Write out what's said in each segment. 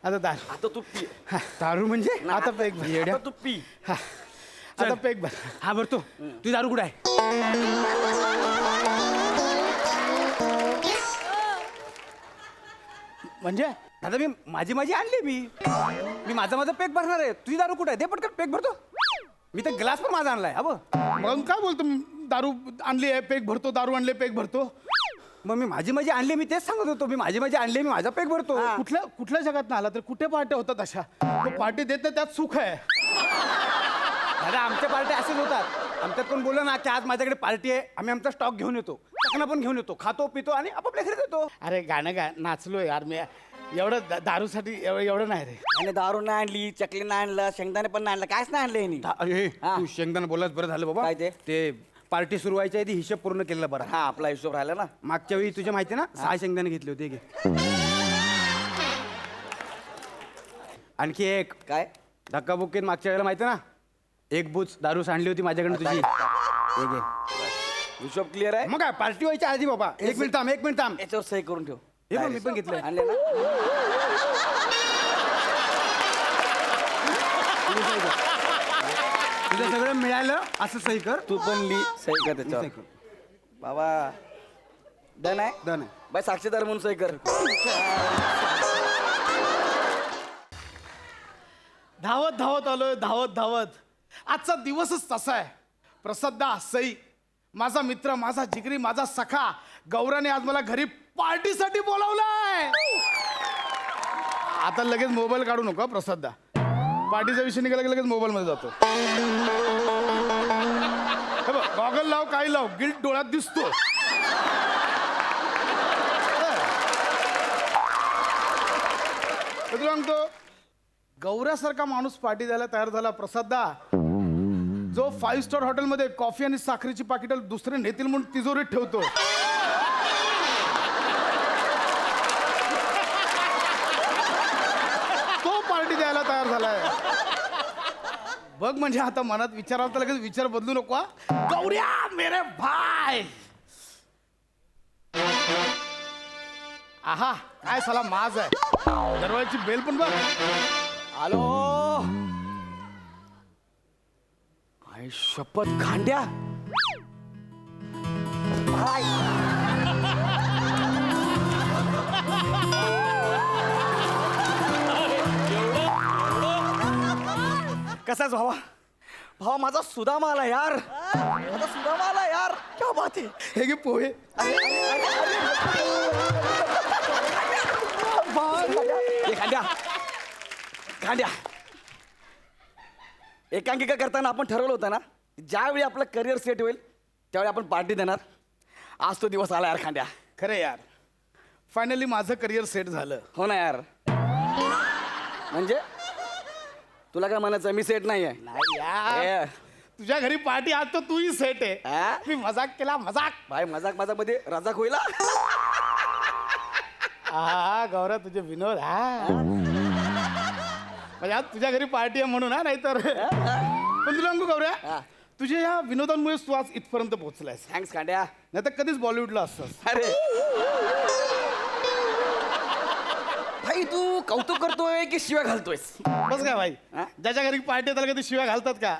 आता दारू. आता तू पी. दारू म्हणजे आता पेक भर. आता तू पी. आता पेक भर. हा भरतो. तुझी दारू कुठे आहे? म्हणजे दादा मी माझी आणली मी माझा पेक भरणार आहे. तुझी दारू कुठे आहे? दे पटकन पेक भरतो. मी तर ग्लास पण माझा आणलाय. अबो मग काय बोलतो दारू आणली आहे पेक भरतो, दारू आणले पेक भरतो. मग मी माझी आणली, मी तेच सांगत होतो. मी माझी आणली, मी माझा पेक भरतो. कुठल्या जगात ना आला तर कुठे पार्ट्या होतात अशा? तो पार्टी देत नाही त्यात सुख आहे. दादा आमच्या पार्ट्या असेच होतात. आमच्यात कोण बोललं ना की आज माझ्याकडे पार्टी आहे, आम्ही आमचा स्टॉक घेऊन येतो, चकना पण घेऊन येतो, खातो पितो आणि आपापल्या घरी देतो. अरे गाणं नाचलो यार मी. एवढं दारूसाठी एवढं नाही रे. आणि दारू नाही आणली, चकली नाही आणलं, शेंगदाणे पण नाही आणलं, कायच नाही आणलं यांनी. अरे हा. तू शेंगदाणा बोलाच बरं झालं बाबा. काय ते? ते पार्टी सुरू व्हायच्या आधी हिशोब पूर्ण केलेला बरं. हा आपला हिशोब राहिला ना. मागच्या वेळी तुझ्या माहिती ना 6 शेंगदाणे घेतले होते. घे आणखी एक काय धक्काबुक्कीत मागच्या वेळेला माहिती ना 1 बूच दारू सांडली होती माझ्याकडे तुझी. हे घे. हिशोब क्लिअर आहे. मग काय पार्टी व्हायच्या आधी बाबा. 1 मिनिट थांब. याच्यावर सही करून ठेव. हे बघ, मी पण घेतलंय. आणले ना. तुझं सगळं मिळालं असं सही कर. तू पण ली सही कर त्याच्यावर. सही कर. बाबा डन आहे. डन आहे. बाई साक्षीदार म्हणून सही कर. धावत धावत आलोय, धावत. आजचा दिवसच तसा आहे. प्रसादा सई, माझा मित्र, माझा जिगरी, माझा सखा गौराने आज मला घरी पार्टीसाठी बोलावलंय. आता लगेच मोबाईल काढू नको प्रसादा. पार्टीचा विषय निघाला की लगेच मोबाईल मध्ये जातो. हे बघ, गॉगल लाव, काही लाव, गिल्ट डोळ्यात दिसतो. तर तुला सांगतो, गौऱ्यासारखा माणूस पार्टी द्यायला तयार झाला प्रसादा, जो 5 स्टार हॉटेलमध्ये कॉफी आणि साखरेची पाकिटं दुसरे नेतील म्हणून तिजोरीत ठेवतो. तो पार्टी द्यायला तयार झालाय. बघ म्हणजे आता मनात विचाराल तर लगेच विचार बदलू नको हा. गौऱ्या मेरे भाई. आहा काय साला माज आहे. दरवाजाची बेल पण बघ. हॅलो. आई शपथ खांड्या. कसाच भावा. भावा माझा सुदामा आला यार. माझा सुदामा आला यार. क्या बात आहे. हे घे पोहे. ए, खांड्या खांड्या. एकांकिका करताना आपण ठरवलं होतं ना, ज्यावेळी आपलं करिअर सेट होईल त्यावेळी आपण पार्टी देणार. आज तो दिवस आला यार खांड्या. खरं यार, फायनली माझं करिअर सेट झालं. हो ना यार. म्हणजे तुला काय म्हणायचं मी सेट नाही नाही यार, आहे. तुझ्या घरी पार्टी आज तर तूही सेट आहे. आ? मी मजाक केला मजाक. भाई मजाक मध्ये रजाक होईल हा? हा गौरव तुझे विनोद. हा म्हणजे आज तुझ्या घरी पार्टी आहे म्हणून. हा नाहीतर पण तुला सांगू गौऱ्या, हा. तुझ्या या विनोदांमुळे तू आज इथपर्यंत पोहोचलायस. थँक्स खांड्या. नाही तर कधीच बॉलिवूडला असतोस. अरे भाई तू कौतुक करतोय की शिव्या घालतोयस? बस काय भाई, हा? ज्याच्या घरी पार्टी त्याला कधी शिव्या घालतात का?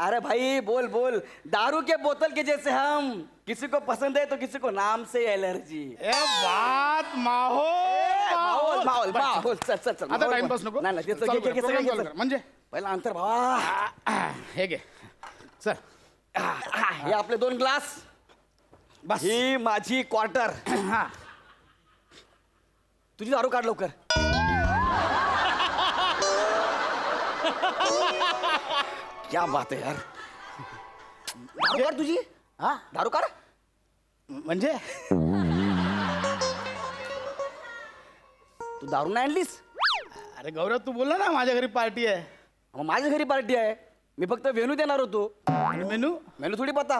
अरे भाई बोल बोल. दारू के बोतल के जैसे हम, किसी को पसंद है तो किसी को नाम से एलर्जी. ए बात माहोल माहोल माहोल माहोल. चल चल चल. आता माहोल टाइमपास बोल. नको. नाही नाही, ते चालू घे, कर, घे, program घे, चालू घे, कर. म्हणजे पहिला अंतर भावा. हे घे चल. हे आपले 2 ग्लास. बस. ही माझी क्वार्टर. हा तुझी दारू काढ लवकर. क्या बात आहे यार. दारू काढ तुझी. हा दारू काढ. म्हणजे तू दारू नाही आणलीस. अरे गौरव, तू बोलला ना माझ्या घरी पार्टी आहे. मग माझ्या घरी पार्टी आहे. मी फक्त वेणू देणार होतो. आणि मेनू मेनू थोडी पता.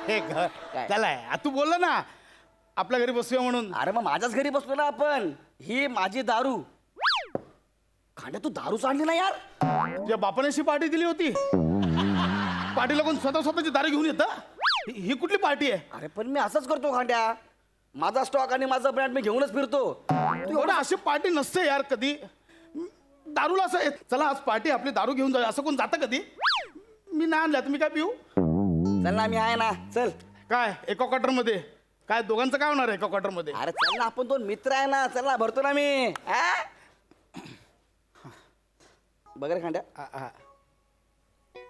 हे घर त्याला आहे. आ, तू बोलला ना आपल्या घरी बसूया म्हणून. अरे मग माझ्याच घरी बसलो ना आपण. ही माझी दारू. खांड्या तू दारू आणली ना यार. तुझ्या बापाने अशी पार्टी दिली होती. पार्टीला कोण स्वतःची दारू घेऊन येतं? ही कुठली पार्टी आहे? अरे पण मी असंच करतो खांड्या. माझा स्टॉक आणि माझा ब्रँड मी घेऊनच फिरतो. एवढं अशी पार्टी नसते यार कधी. दारूला असं चला आज पार्टी आपली दारू घेऊन जाऊया असं कोण जातं कधी? मी नाही आणल्या तुम्ही काय पिऊ? चल ना, मी आहे ना, चल. काय एका क्वार्टर मध्ये काय दोघांचं काय होणार एका क्वार्टर मध्ये? अरे चल ना, आपण दोन मित्र आहे ना, चल ना, भरतो ना मी. बघ रे खांड्या.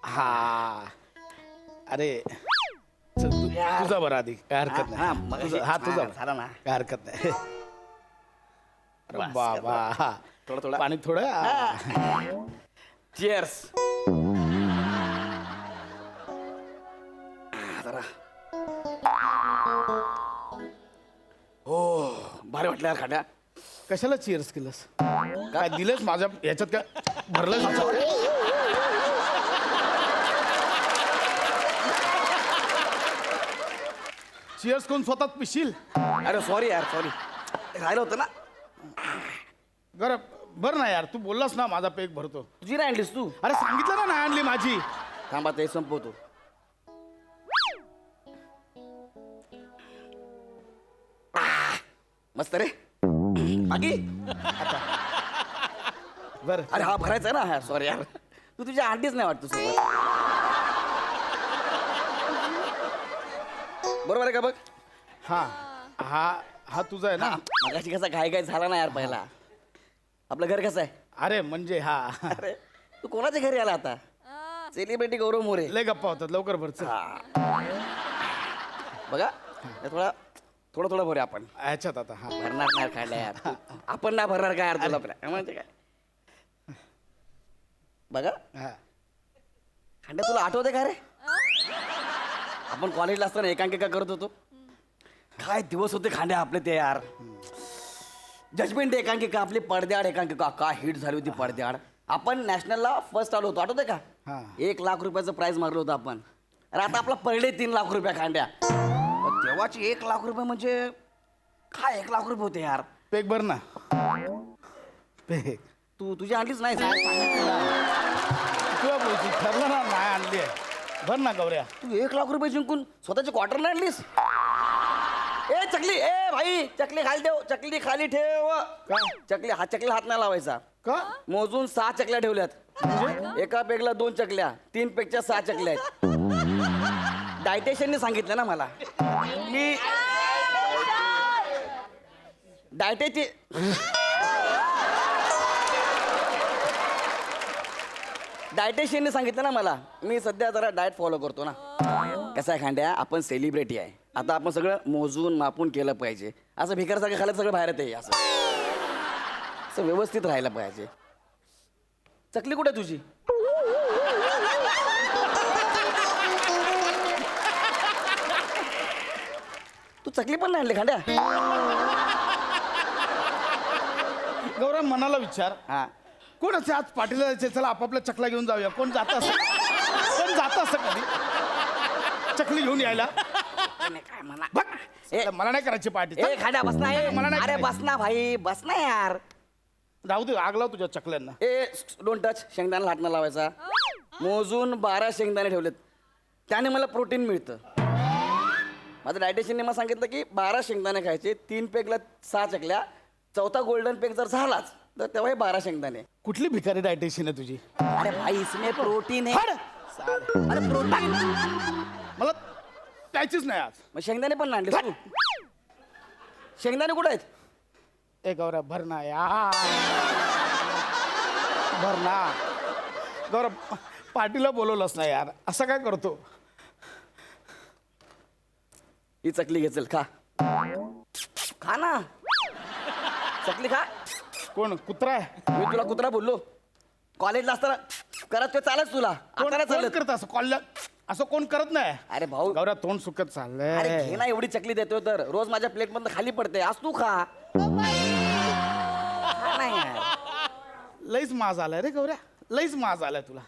हा अरे चल तुझा बरं आधी काय हरकत हा, नाही. मगाशी- हा तुझा हा, झाला ना. काय हरकत नाही. अरे बस, बाबा हा. थोडं पाणी थोडं. चिअर्स. जरा हो, भारी वाटलं यार खांड्या. कशाला चिअर्स केलंस? काय दिलंस माझ्या याच्यात काय भरलं? चिअर्स करून स्वतः पिशील? अरे सॉरी यार, सॉरी, राहिलं होतं ना. गर बरं ना यार तू बोललास ना माझा पेक भरतो. तुझी नाही आणलीस तू? अरे सांगितलं ना नाही आणली माझी. थांबा ते संपवतो. मस्त रे. बाकी बर अरे हा भरायचा आहे ना. यार सॉरी यार, तू तुझ्या आणलीच नाही वाटतो सोबत. बरोबर आहे का बघ? हा हा हा तुझा आहे ना. मगाशी कसा घाई घाई झाला ना यार पहिला. आपलं घर कसं आहे? अरे म्हणजे हा अरे तू कोणाच्या घरी आला आता? सेलिब्रिटी गौरव मोरे. लय गप्पा होतात लवकर भरच. बघा हे थोडं थोडं भरूया आपण. ह्याच्यात आता हा भरणार नाही खायला यार. आपण नाही भरणार काय यार तुला आपल्या म्हणजे काय. बघा हा. खांड्या, तुला आठवते का रे आपण कॉलेजला असताना एकांकिका करत होतो? काय दिवस होते खांड्या आपले ते यार. जजमेंट एकांकिका, आपली पडद्याआड एकांकिका काय हिट झाली होती पडद्याआड. आपण नॅशनलला फर्स्ट आलो होतो, आठवते का? हा. 1 लाख रुपयाचं प्राइज मारलं होतं आपण. अरे आता आपला पर डे 3 लाख रुपये खांड्या. पण तेव्हाचे 1 लाख रुपये म्हणजे काय 1 लाख रुपये होते यार. पेक भर ना. पेक तुझी आणलीच नाही. तुला बोलची ठरलं ना नाही आणली आहे. भर ना गौऱ्या. तू 1 लाख रुपये जिंकून स्वतःची क्वार्टर नाही आणलीस? ए चकली, ए भाई चकली खाली ठेव, चकली खाली ठेव. काय? चकली हात नाही लावायचा. का? मोजून 6 चकल्या ठेवल्यात. एका पेगला 2 चकल्या, 3 पेगच्या 6 चकल्या आहेत. डायटेशियनने सांगितलं ना मला. मी डायटेशियनने सांगितलं ना मला. मी सध्या जरा डाएट फॉलो करतो ना. कसं आहे खांड्या, आपण सेलिब्रिटी आहे. आता आपण सगळं मोजून मापून केलं पाहिजे. असं भिकारसारखं खायला सगळं बाहेर येते. असं व्यवस्थित राहायला पाहिजे. चकली कुठे तुझी? तू चकली पण नाही आणली खांड्या. गौऱ्या मनाला विचार. हा कोण असे आज पाटीला जायचे चला आपापल्या चकला घेऊन जाऊया. कोण जातं असं? कोण जातं असं कधी चकली घेऊन यायला? काय म्हणा. बघ, ए, मला नाही करायची पार्टी. ए खांड्या बस ना. मला नाही अरे करायची. बस ना भाई, बस ना यार. राहू दे आग लाव तुझ्या चकल्यांना. ए डोंट टच. शेंगदाणा लाटणं लावायचा. मोजून 12 शेंगदाणे ठेवलेत, त्याने मला प्रोटीन मिळतं. माझं डायटिशियनने मला सांगितलं की 12 शेंगदाणे खायचे, 3 पेगला 6 चकल्या, 4था गोल्डन पेग जर झालाच तर तेव्हा हे 12 शेंगदाणे. कुठली भिकारी डायटेशियन आहे तुझी? अरे भाई इसमें प्रोटीन है. हट! अरे प्रोटीन. मला प्यायचीच नाही आज. मग शेंगदाणे पण आणले तू? शेंगदाणे कुठे आहेत? ए गौरव भर ना यार. भर ना गौरव. पार्टीला बोलवलंस ना यार, असं काय करतो? ही चकली घेचल, खा खा ना. चकली खा. कोण कुत्रा आहे? मी तुला कुत्रा बोललो? कॉलेजला असताना करत ते चालत तुला, कोण आता नाही कोण चालत. करत असं कॉलला? असं कोण करत नाही. अरे भाऊ, गौरव तोंड सुकत अरे चाललंय. घे ना, एवढी चकली देतोय तर रोज माझ्या प्लेट मधून खाली पडते. आज तू खा. खा ना यार. लईच माज आलाय रे गौऱ्या, लईच माज आलाय तुला.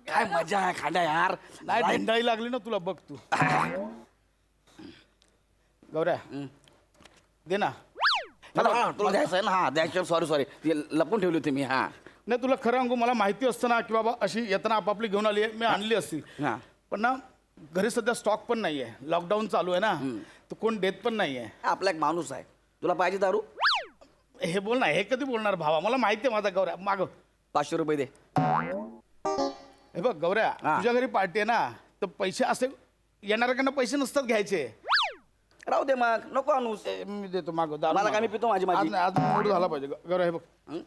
काय मजा आहे खांड्या यार. नाही ढेंडाळी लागली ना तुला, बघ तू. गौऱ्या दे ना. तुला द्यायचं आहे ना. हा द्यायचं. सॉरी सॉरी, लपून ठेवली होती मी. हा नाही तुला खरं सांगू मला माहिती असतं ना की बाबा अशी येताना आपापली घेऊन आली आहे मी आणली असती हा. पण ना घरी सध्या स्टॉक पण नाही आहे लॉकडाऊन चालू आहे ना तर कोण देत पण नाही आहे आपला एक माणूस आहे, तुला पाहिजे दारू? हे बोल ना हे कधी बोलणार भावा मला माहिती आहे माझा गौऱ्या माग 500 रुपये दे. हे बघ गौऱ्या हा. तुझ्या घरी पार्टी आहे ना तर पैसे असे येणाऱ्याकडनं पैसे नसतात घ्यायचे राहू दे मग, नको आणूस. मी देतो माग मला काय, मी पितो माझी माझी. आज मूड झाला पाहिजे गौऱ्या हे बघ हं?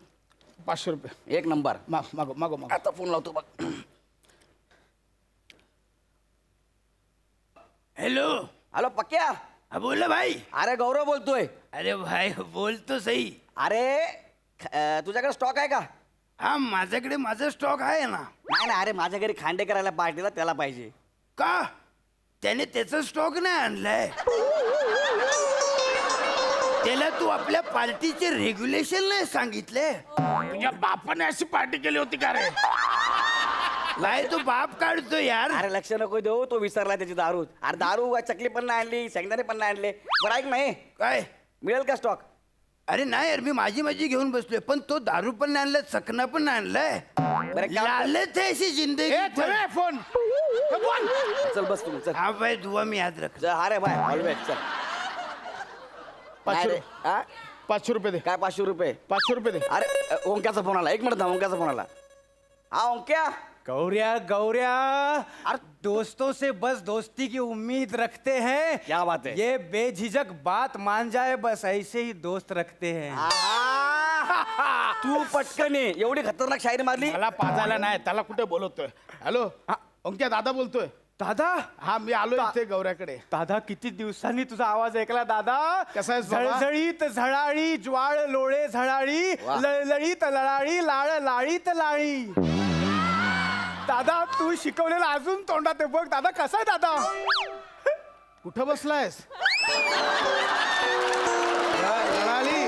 500 रुपये एक नंबर. माग मागो मागो मागो आता फोन लावतो बघ. हेलो. हॅलो पक्या. हाँ बोलो भाई. अरे गौरव बोलतोय. अरे भाई बोल तो सही. अरे तुझ्याकडे स्टॉक आहे का? हा माझ्याकडे माझा स्टॉक आहे ना. नाही ना, अरे माझ्या घरी खांडे करायला पार्टीला त्याला पाहिजे. का त्याने त्याचा स्टॉक नाही आणलाय. त्याला तू आपल्या पार्टीचे रेग्युलेशन नाही सांगितले. तुझ्या बापाने अशी पार्टी केली होती का रे काय तू बाप काढतो यार. अरे लक्ष नको देऊ, तो विसरला त्याची दारू. अरे दारू चकली पण नाही आणली, शेंगदाणे पण नाही आणले. बरं ऐक नाही, काय मिळेल का स्टॉक? अरे नाही यार मी माझी घेऊन बसलोय पण तो दारू पण नाही आणलाय चकना पण नाही आणलाय. बरं एक काम कर. लालच है ऐसी जिंदगी. ए ठेवे फोन हे बोल चल बस तुम्ही चल. हाँ भाई दुआ में याद रख. चल, अरे भाई ऑलवेज चल. 500 नाही रे, हा? 500 रुपये दे काय 500 रुपये? 500 रुपये दे अरे ओंक्याचा फोन आला, एक मिनिट थांब. ओंक्याचा फोन आला. हा ओंक्या. गौरिया गौरिया, अरे दोस्तों से बस दोस्ती की उम्मीद रखते हैं. क्या बात है? ये बेझिझक बात मान जाए, बस ऐसे ही दोस्त रखते हैं. आहा. तू पटकन ये. एवढी खतरनाक शायरी मारली. मला पाजायला नाही त्याला कुठे बोलवतोय हॅलो अंक्या दादा बोलतोय दादा, हा मी आलोय इथे गौऱ्याकडे दादा किती दिवसांनी तुझा आवाज ऐकला दादा. कसा आहेस बाबा? झळझळीत झळाळी, ज्वाळ लोळे झळाळी, वा. लळलळीत लळाळी, लाळ लाळीत लाळी. दादा तू शिकवलेला अजून तोंडात आहे बघ. दादा कसा आहे दादा? कुठं बसलायस रणाली,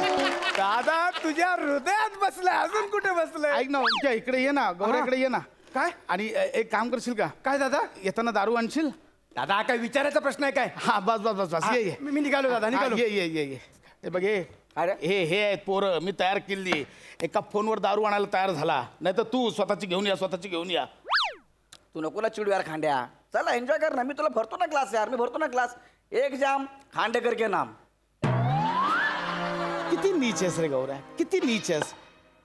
दादा तुझ्या हृदयात बसलाय, अजून कुठे बसलाय? ऐक ना अंक्या इकडे ये ना गौऱ्याकडे ये ना काय आणि एक काम करशील का काय दादा? येताना दारू आणशील दादा हा काय विचारायचा प्रश्न आहे काय? हा बस बस बस बस ये ये मी निघालो दादा, हा, निघालो. ये ये ये ये हे बघ हे अरे. हे आहेत पोरं मी तयार केली एका फोनवर दारू आणायला तयार झाला नाही तर तू स्वतःची घेऊन या तू नको ना चिडू यार खांड्या. चला एन्जॉय कर ना, मी तुला भरतो ना क्लास यार, मी भरतो ना क्लास. एक जाम खांडेकर के नाम. किती नीच आहेस रे गौऱ्या किती नीच आहेस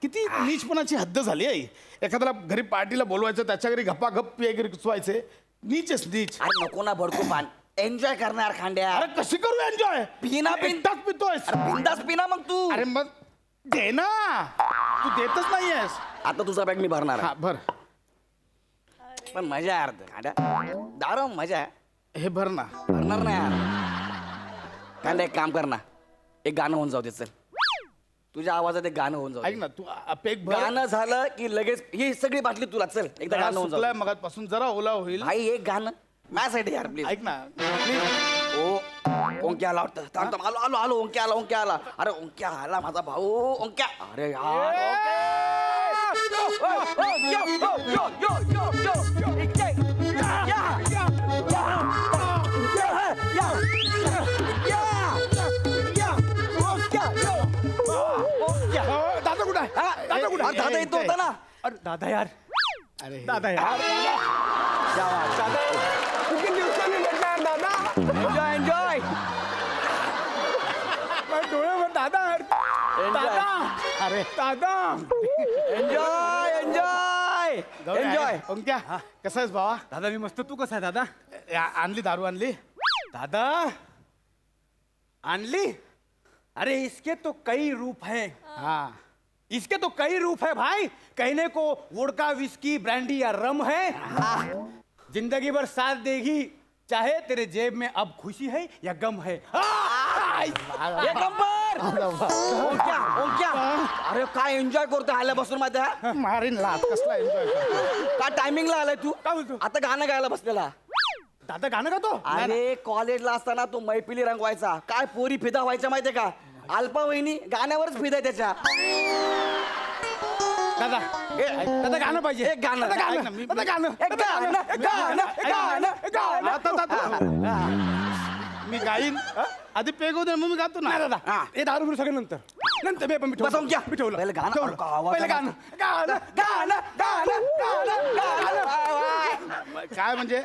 किती नीचपणाची हद्द झाली आहे एखाद्याला घरी पार्टीला बोलवायचं त्याच्या घरी गप्पागप्प घुसवायचे नीच आहेस नीच अरे नको ना भडकू पान, एन्जॉय करणार खांड्या. अरे कशी करू एन्जॉय पिना पिन. एकटाच पितोयस बिंदास पिना मग तू. अरे मग दे ना तू देतच नाहीयेस आता तुझा बॅग मी भरणार हा आहे. भर पण मजा आहे यार खांड्या, दारू मजा आहे. हे भर ना भरणार नाही यार. खांड्या एक काम कर ना, एक गाणं होऊन जाऊ दे. चल तुझ्या आवाजात एक गाणं होऊन जाऊ ऐक दे. ना तू पेक भर गाणं झालं की लगेच ही सगळी बाटली तुला. चल एकदा गाणं होऊन सुकलाय जाऊ. मगापासून जरा ओला होईल भाई एक गाणं माझ्यासाठी यार प्लीज. ऐक ना please. ओ ओंक्या आला वाटतं. थांब थांब, आलो आलो आलो. ओंक्या आला. अरे ओंक्या आला माझा भाऊ. ओंक्या. अरे यार दादा कुठं आहे? दादा कुठं आहे? दादा येतो होता ना. अरे दादा यार, अरे दादा यार, दादा किती दिवसांनी भेटला यार दादा. एन्जॉय एन्जॉय माझे डोळे बघ, दादा दादा अरे दादा. Enjoy enjoy enjoy. अंक्या कसा आहेस भावा दादा मी मस्त, तू कसा आहे दादा? आणली दारू आणली दादा आणली. अरे इसके तो कई रूप है, हा इसके तो कई रूप है भाई. कहने को वोडका विस्की ब्रांडी या रम है, जिंदगी भर साथ देगी चाहे तेरे जेब में अब खुशी है या गम है. एक नंबर. ओंक्या ओंक्या. अरे काय एन्जॉय करतो आल्यापासून माहिती आहे? मारीन लात कसला एन्जॉय का टायमिंगला आलाय तू? काय बोलतो? आता गाणं गायला बसलेला. दादा गाणं गातो? अरे कॉलेजला असताना तू मैफिली रंगवायचा, काय पोरी फिदा व्हायच्या माहितीये का? अल्पा वहिनी गाण्यावरच फिदा त्याच्या. दादा दादा गाणं पाहिजे. एक गाणं. दादा ऐक ना, गाणं. मी- दादा गाणं. एक गाणं, एक गाणं, एक गाणं, एक गाणं. मी गाईन आधी पेगू दे मग मी गातो नाही ना दादा, हा. हे दारू बिरू सगळं नंतर. नंतर मी पण बस ओंक्या. ठेवलं पहिलं गाणं. ठेवलं. आवाज पहिलं गाणं गाणं गाणं गाणं गाणं गाणं. काय म्हणजे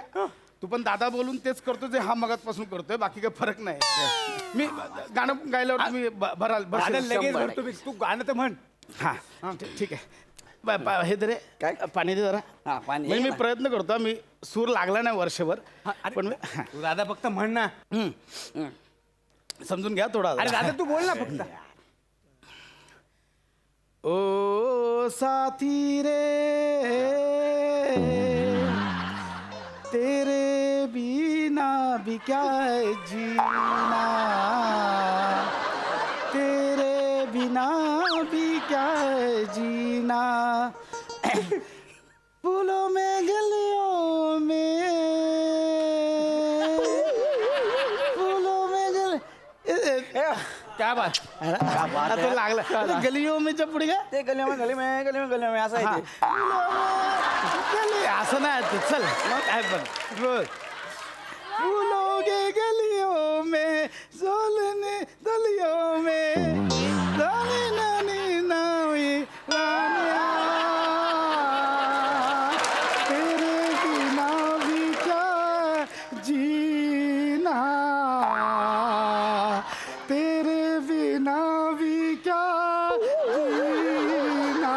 तू पण दादा बोलून तेच करतो जे हा मगातपासून करतोय, बाकी काही फरक नाही. मी गाणं गायल्यावर तुम्ही भराल गाणं बसाल. लगेच 100 भरतो मी. तू गाणं तर म्हण. हा ठीक आहे. हे दे रे काय? पाणी दे जरा. हा, पाणी म्हणजे आहे मी ना. प्रयत्न करतो, मी सूर लागला नाही वर्षभर, अरे, पण तू दादा फक्त म्हण ना. समजून घ्या थोडा. अरे दादा तू बोल ना फक्त. ओ साथी रे तेरे बिना भी क्या है जीना, तेरे बिना भी क्या है जीना, फूलों में गलियों में, फूलों में क्या बात. तो लागला गलियों में पुढे काय ते गली में असं आहे ते. गली असं नाही ते. चल काय पण बोल. फूलों के गलियों में सोलने गलियों में रानी नानी नावी रानिया, तेरे बिना भी क्या जीना, तेरे बिना भी क्या जीना.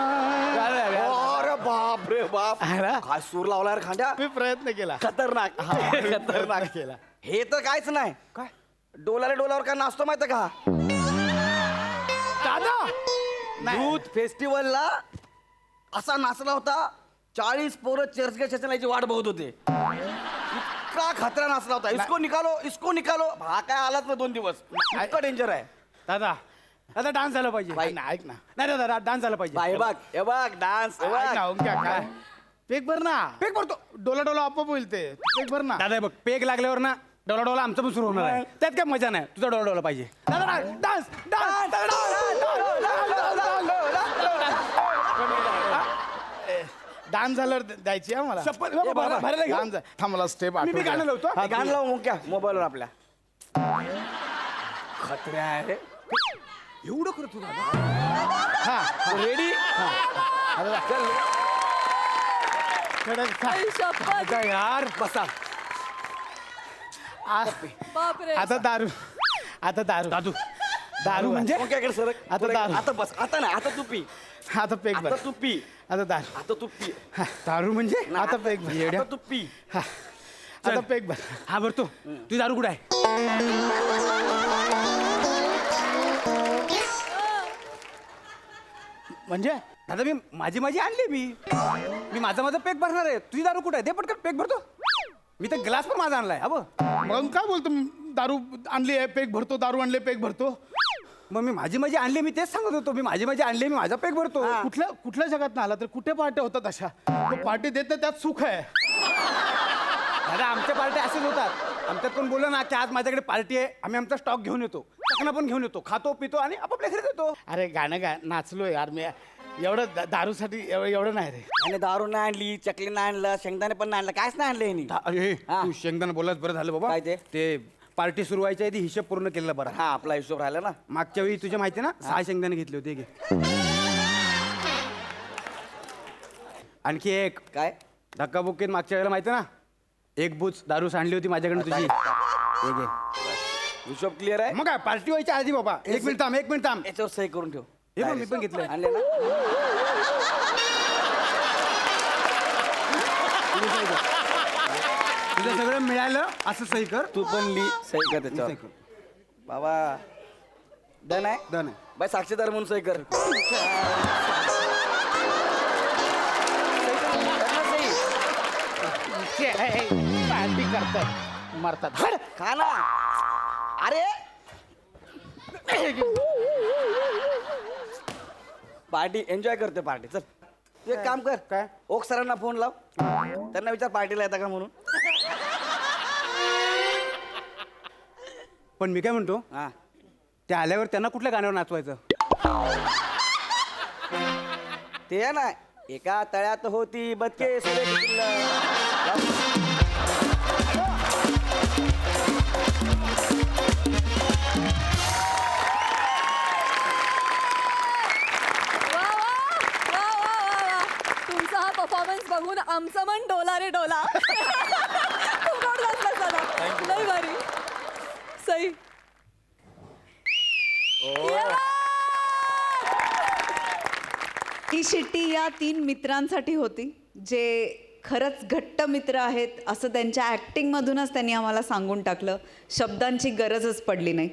अरे बाप रे बाप. आहे ना? काय सूर लावला यार खांद्या. मी प्रयत्न केला. खतरनाक खतरनाक केला. हे तर काहीच नाही. काय डोलावर काय नाचतो माहिती का? दादा यूथ फेस्टिवलला असा नाचला होता. 40 पोरं चर्चगेट स्टेशनला वाट बघत होते. इतका खतरा नाचला होता. इसको निकालो. हा काय आलाच ना 2 दिवस. इतका डेंजर आहे. दादा दादा डान्स झाला पाहिजे. ऐक ना, ऐक ना. नाही दादा डान्स झाला पाहिजे. बाई बघ हे बघ डान्स ऐक ना, ओंक्या, काय पेक भर ना. पेक भरतो. डोला आपोआप होईल ते. पेक भर ना. दादा हे बघ पेग लागल्यावर ना डोला आमचं पण सुरू होणार आहे. त्यात काय मजा नाही. तुझा डोला पाहिजे. दादा डान्स डान्स झाल्यावर द्यायची आहे मला. शपथ भरायला घेऊ. डान्स थांबला स्टेप मी गाणं लावतो. हे गाणं लावू मग क्या मोबाईलवर आपल्या. खतरे आहे. एवढं करतो दादा. हा रेडी आई शपथ. यार बसा. बापरे. आता दारू. दारू म्हणजे मग काय कर सर. आता दारू. आता बस. आता नाही. आता तू पी. आता पेक भर. आता तू पी. आता दारू. आता तू पी. दारू म्हणजे आता पेक भर. आता तू पी. आता पेक भर. हा भरतो. तुझी दारू कुठं आहे? म्हणजे दादा मी माझी आणली. मी माझा पेक भरणार आहे. तुझी दारू कुठं आहे? दे पटकन पेक भरतो. मी तर ग्लास पण माझा आणलाय. अबो मग काय बोलतो, दारू आणली आहे पेक भरतो, दारू आणले पेक भरतो. मग मी माझी आणली. मी तेच सांगत होतो. मी माझी आणली. मी माझा पेक भरतो. कुठल्या जगात आला तर कुठे पार्ट्या होतात अशा. तो पार्टी देत नाही, त्यात सुख आहे. दादा आमच्या पार्ट्या असेच होतात. आमच्यात कोण बोललं ना की आज माझ्याकडे पार्टी आहे, आम्ही आमचा स्टॉक घेऊन येतो, चकना पण घेऊन येतो, खातो पितो आणि आपापल्या घरी देतो. अरे गाणं गा नाचलो यार मी. एवढं दारूसाठी एवढं नाही रे. आणि दारू नाही आणली, चकली नाही आणलं, शेंगदाणे पण नाही आणलं, काहीच नाही आणलं यांनी. अरे हा. तू शेंगदाणा बोलाच बरं झालं बाबा. काय ते? ते पार्टी सुरू व्हायच्या आधी हिशोब पूर्ण केलेला बरा. हा आपला हिशोब राहिला ना. मागच्या वेळी तुझ्या माहिती ना 6 शेंगदाणे घेतले होते. घे आणखी एक काय धक्काबुक्कीत मागच्या वेळेला माहिती ना 1 बूच दारू सांडली होती माझ्याकडे तुझी. हे घे. हिशोब क्लिअर आहे. मग काय पार्टी व्हायच्या आधी बाबा. 1 मिनिट थांब. याच्यावर सही करून ठेव. हे बघ, मी पण घेतलंय. आणले ना. तुझं सगळं मिळालं असं सही कर. तू पण ली सही कर त्याच्यावर. सही कर. बाबा डन आहे. डन आहे. बाय साक्षीदार म्हणून सही कर. पार्टी करताय मरतात. हड. खा ना. अरे पार्टी एन्जॉय करते पार्टी. चल तू एक काम कर. काय? ओक सरांना फोन लाव. त्यांना विचार पार्टीला येता का म्हणून. पण मी काय म्हणतो, हा ते आल्यावर त्यांना कुठल्या गाण्यावर नाचवायचं? ते आहे ना, एका तळ्यात होती बदके सुरेख किल्ला. सई. ही शिट्टी या 3 मित्रांसाठी होती जे खरंच घट्ट मित्र आहेत असं त्यांच्या ॲक्टिंगमधूनच त्यांनी आम्हाला सांगून टाकलं. शब्दांची गरजच पडली नाही.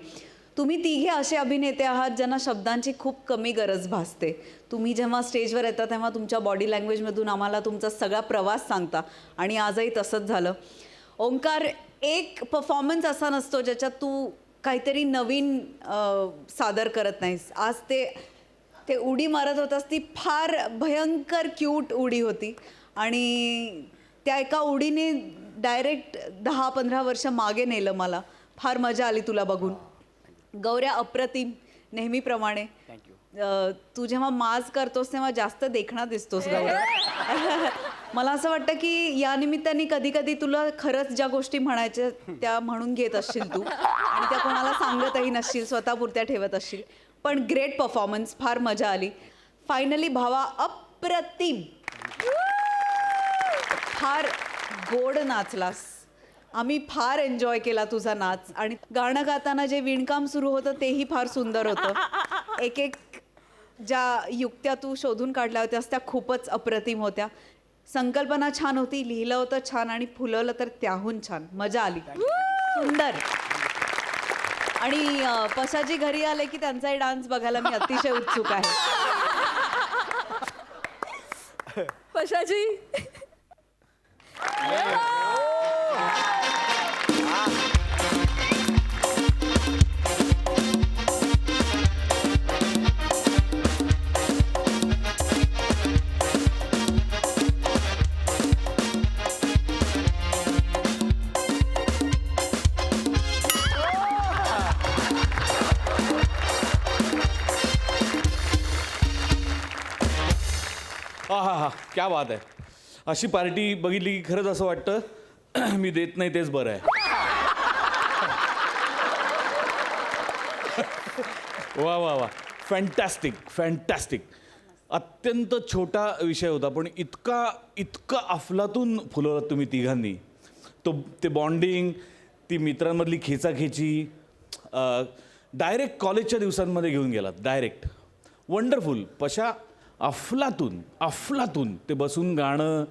तुम्ही तिघे असे अभिनेते आहात ज्यांना शब्दांची खूप कमी गरज भासते. तुम्ही जेव्हा स्टेजवर येता तेव्हा तुमच्या बॉडी लँग्वेजमधून आम्हाला तुमचा सगळा प्रवास सांगता आणि आजही तसंच झालं. ओंकार, एक परफॉर्मन्स असा नसतो ज्याच्यात तू काहीतरी नवीन सादर करत नाहीस. आज ते उडी मारत होतास ती फार भयंकर क्यूट उडी होती आणि त्या एका उडीने डायरेक्ट 10-15 वर्ष मागे नेलं मला. फार मजा आली तुला बघून. गौऱ्या, अप्रतिम नेहमीप्रमाणे. तू जेव्हा माज करतोस तेव्हा जास्त देखणा दिसतोस गौऱ्या. मला असं वाटतं की या निमित्ताने कधी कधी तुला खरंच ज्या गोष्टी म्हणायच्या त्या म्हणून घेत असशील तू आणि त्या कोणाला सांगतही नसशील, स्वतःपुरत्या ठेवत असशील. पण ग्रेट परफॉर्मन्स, फार मजा आली. फायनली भावा, अप्रतिम. फार गोड नाचलास. आम्ही फार एन्जॉय केला तुझा नाच आणि गाणं गाताना जे विणकाम सुरू होतं तेही फार सुंदर होतं. एक एक ज्या युक्त्या तू शोधून काढल्या होत्यास त्या खूपच अप्रतिम होत्या. संकल्पना छान होती, लिहिलं होतं छान आणि फुलवलं तर त्याहून छान. मजा आली, सुंदर. आणि पशाजी घरी आले की त्यांचाही डान्स बघायला मी अतिशय उत्सुक आहे. पशाजी. हा, क्या बात आहे. अशी पार्टी बघितली की खरंच असं वाटतं मी देत नाही तेच बरं आहे. वा वा वा, फॅन्टॅस्टिक फॅन्टॅस्टिक. अत्यंत छोटा विषय होता पण इतका इतका अफलातून फुलवलात तुम्ही तिघांनी. ते बॉन्डिंग, ती मित्रांमधली खेचाखेची, डायरेक्ट कॉलेजच्या दिवसांमध्ये घेऊन गेलात. Direct wonderful. पशा, अफलातून अफलातून. ते बसून गाणं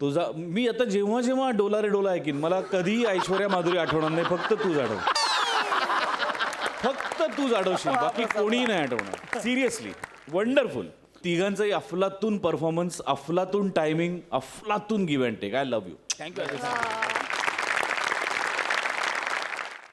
तुझा. मी आता जेव्हा जेव्हा डोला रे डोला ऐकीन मला कधीही ऐश्वर्या माधुरी आठवणार नाही. फक्त तूच आठव. फक्त तूच आठवशील, बाकी कोणीही नाही आठवणार. Seriously wonderful. तिघांचंही अफलातून परफॉर्मन्स, अफलातून टायमिंग, अफलातून give and take. I love you. Thank you.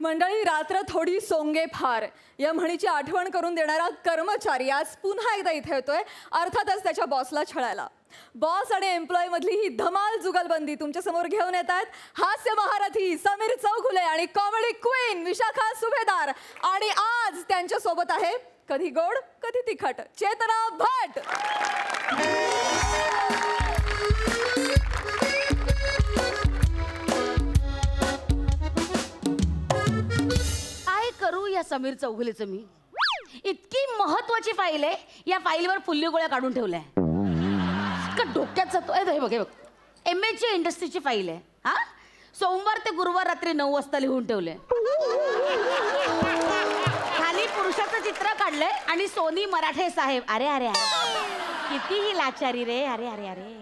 मंडळी, रात्र थोडी सोंगे फार या म्हणीची आठवण करून देणारा कर्मचारी आज पुन्हा एकदा इथे येतोय, अर्थातच त्याच्या बॉसला छळायला. बॉस आणि एम्प्लॉई मधली ही धमाल जुगलबंदी तुमच्या समोर घेऊन येत आहेत हास्य महारथी समीर चौगुले आणि कॉमेडी क्वीन विशाखा सुभेदार. आणि आज त्यांच्या सोबत आहे कधी गोड कधी तिखट चेतना भट. करू या समीर चौगुलेचं मी. इतकी महत्वाची फाईल आहे, या फाईलवर फुल्ली गोळ्या काढून ठेवल्या. इतकं डोक्यात जातो. हे बघ, हे बघ, MH इंडस्ट्रीची फाईल आहे. हा, सोमवार ते गुरुवार रात्री 9 वाजता लिहून ठेवले. खाली पुरुषाचं चित्र काढलंय आणि सोनी मराठे साहेब. अरे अरे अरे, किती ही लाचारी रे. अरे अरे अरे,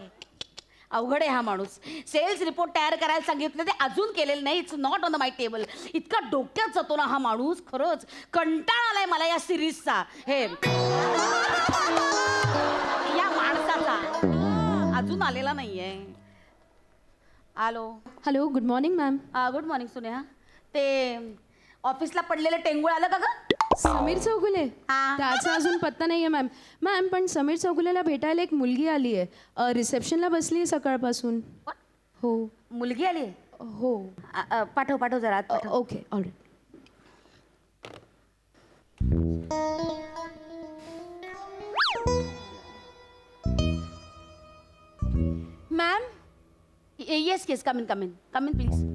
अवघड आहे हा माणूस. सेल्स रिपोर्ट तयार करायला सांगितलं ते अजून केलेलं नाही. It's not on the my table. इतका डोक्यात जातो ना हा माणूस. खरंच कंटाळा आलाय मला या सिरीजचा. हे या माणसाचा अजून आलेला नाहीये. Hello, good morning ma'am. Good morning Suneha. ते ऑफिसला पडलेलं टेंगूळ आलं का ग? समीर चौगुले, हा. त्याचा अजून पत्ता नाहीये मॅम. मॅम, पण समीर चौगुलेला भेटायला एक मुलगी आली आहे. रिसेप्शनला बसली आहे सकाळपासून. हो मुलगी आली? हो. पाठव पाठव जरा आत पाठव. Okay, all right. Ma'am, yes yes, come in come in come in please.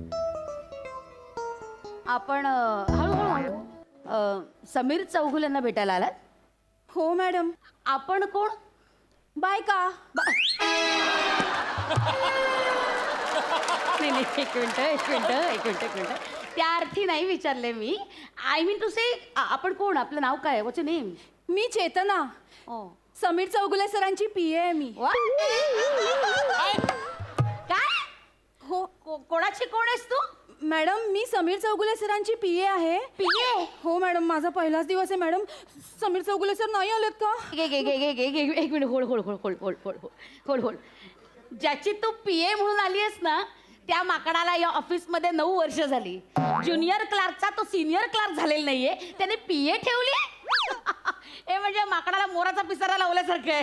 आपण हळूहळू समीर चौगुलेंना भेटायला आलात? हो मॅडम. आपण कोण? बायका. नाही नाही, एक मिनिट. त्या अर्थी नाही विचारले मी. आय मीन टू से आपण कोण, आपलं नाव काय, व्हॉट्स युअर नेम? मी चेतना, ओ समीर चौगुले सरांची PA आहे मी. काय? हो कोणाची कोण आहेस तू? मॅडम, मी समीर चौगुले सरांची PA आहे. PA? हो मॅडम, माझा पहिलाच दिवस आहे मॅडम. समीर चौगुले सर नाही आलेत का? एक मिनिट, होल्ड. ज्याची तू PA म्हणून आली आहेस ना, त्या माकडाला या ऑफिसमध्ये 9 वर्ष झाली. ज्युनियर क्लार्कचा तो सिनियर क्लार्क झालेला नाहीये, त्याने PA ठेवली. हे म्हणजे माकडाला मोराचा पिसारा लावल्यासारखं आहे.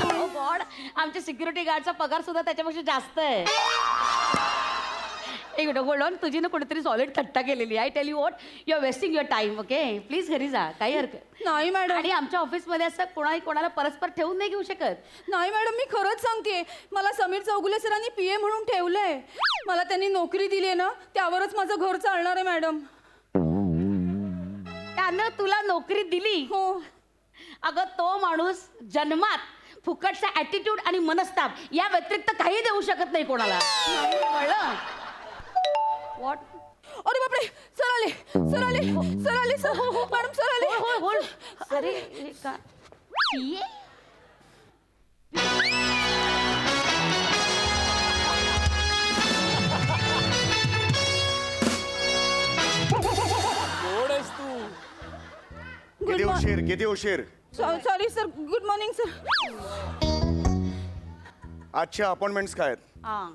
Oh God, आमच्या सिक्युरिटी गार्डचा पगार सुद्धा त्याच्यापेक्षा जास्त आहे. एक मिनिट, होल्ड ऑन. तुझी ना कोणीतरी सॉलिड थट्टा केलेली. I tell you what, you are wasting your time. Okay, please घरी जा, काही हरकत नाही मॅडम. आणि आमच्या ऑफिसमध्ये असं कोणाला परस्पर ठेवून नाही घेऊ शकत. नाही मॅडम, मी खरंच सांगते, मला समीर चौगुले सरांनी PA म्हणून ठेवलंय. मला त्यांनी नोकरी दिली आहे ना, त्यावरच माझं घर चालणार आहे मॅडम. त्यानं तुला नोकरी दिली? हो. अगं, तो माणूस जन्मात फुकटचा ॲटिट्यूड आणि मनस्ताप या व्यतिरिक्त काही देऊ शकत नाही कोणाला. कळलं? व्हॉट? अरे बापरे, सर आले. मॅडम सर आले. होल्ड. अरे हे का PA? किती उशीर? Sorry sir, good morning sir. आजच्या अपॉइंटमेंट्स काय आहेत? हा.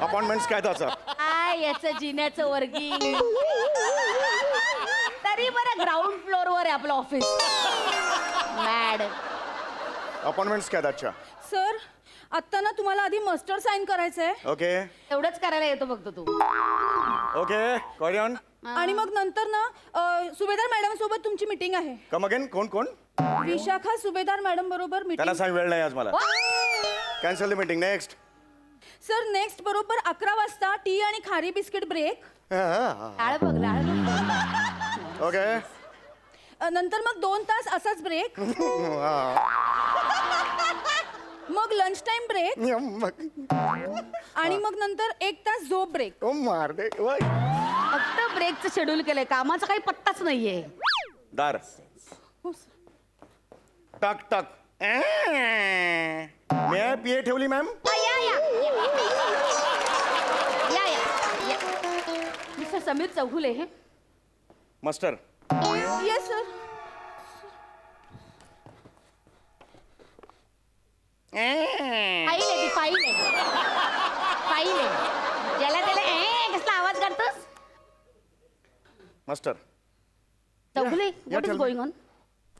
अपॉइंटमेंट्स काय त्याचा? काय याचं जिन्याचं वर्गिंग. तरी बरं ग्राउंड फ्लोअरवर आहे आपलं ऑफिस. मॅड. अपॉइंटमेंट्स काय आजच्या? सर, आत्ता ना तुम्हाला आधी मस्टर साइन करायचंय. ओके एवढंच करायला येतो फक्त तू. Okay, call on. आणि मग नंतर ना सुभेदार मॅडम सोबत तुमची मीटिंग आहे. Come again. कोण? विशाखा सुभेदार मॅडम बरोबर त्यांना मीटिंग. सांग वेळ नाही आज मला. Cancel the meeting. Next. Sir, next बरोबर 11 वाजता टी आणि खारी बिस्किट ब्रेक. लाळ बघ, लाळ बघ. ओके. नंतर मग 2 तास असाच ब्रेक. मग लंच टाइम ब्रेक. आणि मग नंतर 1 तास झोप ब्रेक. मार दे. फक्त ब्रेकचं शेड्यूल केलंय, कामाचा काही पत्ताच नाहीये. दार. टक. मी PA ठेवली मॅम. या. मिस्टर समीर चौगुले हे. मास्टर. Yes sir. फाईल आहे. ज्याला त्याला कसला आवाज काढतोस? मास्टर. चौगुले, या what is tell me. Going on?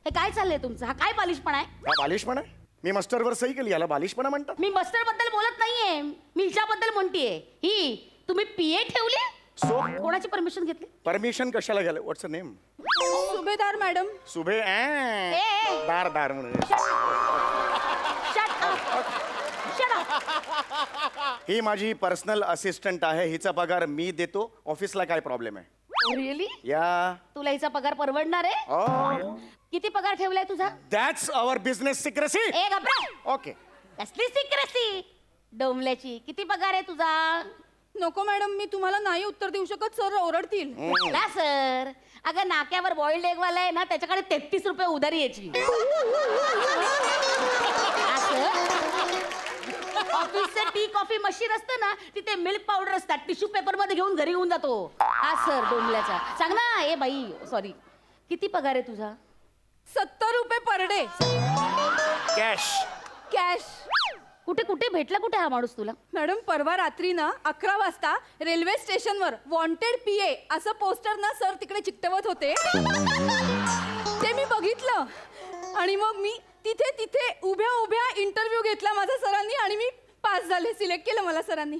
हे काय चाललंय तुमचं? हा काय बालिशपणा आहे? हा बालिशपणा आहे? मी मास्टरवर सही केली, याला बालिशपणा म्हणतात? मी मस्टर बद्दल बोलत नाहीये, मी हिच्याबद्दल म्हणतीये. ही तुम्ही PA ठेवली? सो कोणाची परमिशन घेतली? परमिशन कशाला घ्यायला? व्हॉट्स नेम? सुभेदार मॅडम. सुभे. ए. दार म्हणून. Shut up. ही माझी पर्सनल असिस्टंट आहे. हिचा पगार मी देतो. ऑफिसला काय प्रॉब्लेम आहे? रिअली? या. तुला हिचा पगार परवडणार आहे? Oh, किती पगार ठेवलाय तुझा? that's our business secrecy. ए घबरा. ओके. कसली सिक्रेसी? डोंबल्याची. किती पगार आहे तुझा? नको मॅडम, मी तुम्हाला नाही उत्तर देऊ शकत. सर ओरडतील. ना सर. अगं, नाक्यावर बॉइल्ड एग वाला आहे ना, त्याच्याकडे 33 रुपये उधारी यायची. ऑफिसचं टी कॉफी मशीन असतं ना, तिथे मिल्क पावडर असतात, टिश्यू पेपर मध्ये घेऊन घरी येऊन जातो. हा सर, डोंबल्याचा. सांग ना. ए बाई, सॉरी. किती पगार आहे तुझा? 70 रुपये पर डे. कॅश. कुठे भेटला कुठे हा माणूस तुला? मॅडम, परवा रात्री ना 11 वाजता रेल्वे स्टेशनवर वॉन्टेड PA असं पोस्टर ना सर तिकडे चिकटवत होते. ते मी बघितलं आणि मग मी तिथे उभ्या इंटरव्ह्यू घेतला माझा सरांनी आणि मी पास झाले. सिलेक्ट केलं मला सरांनी.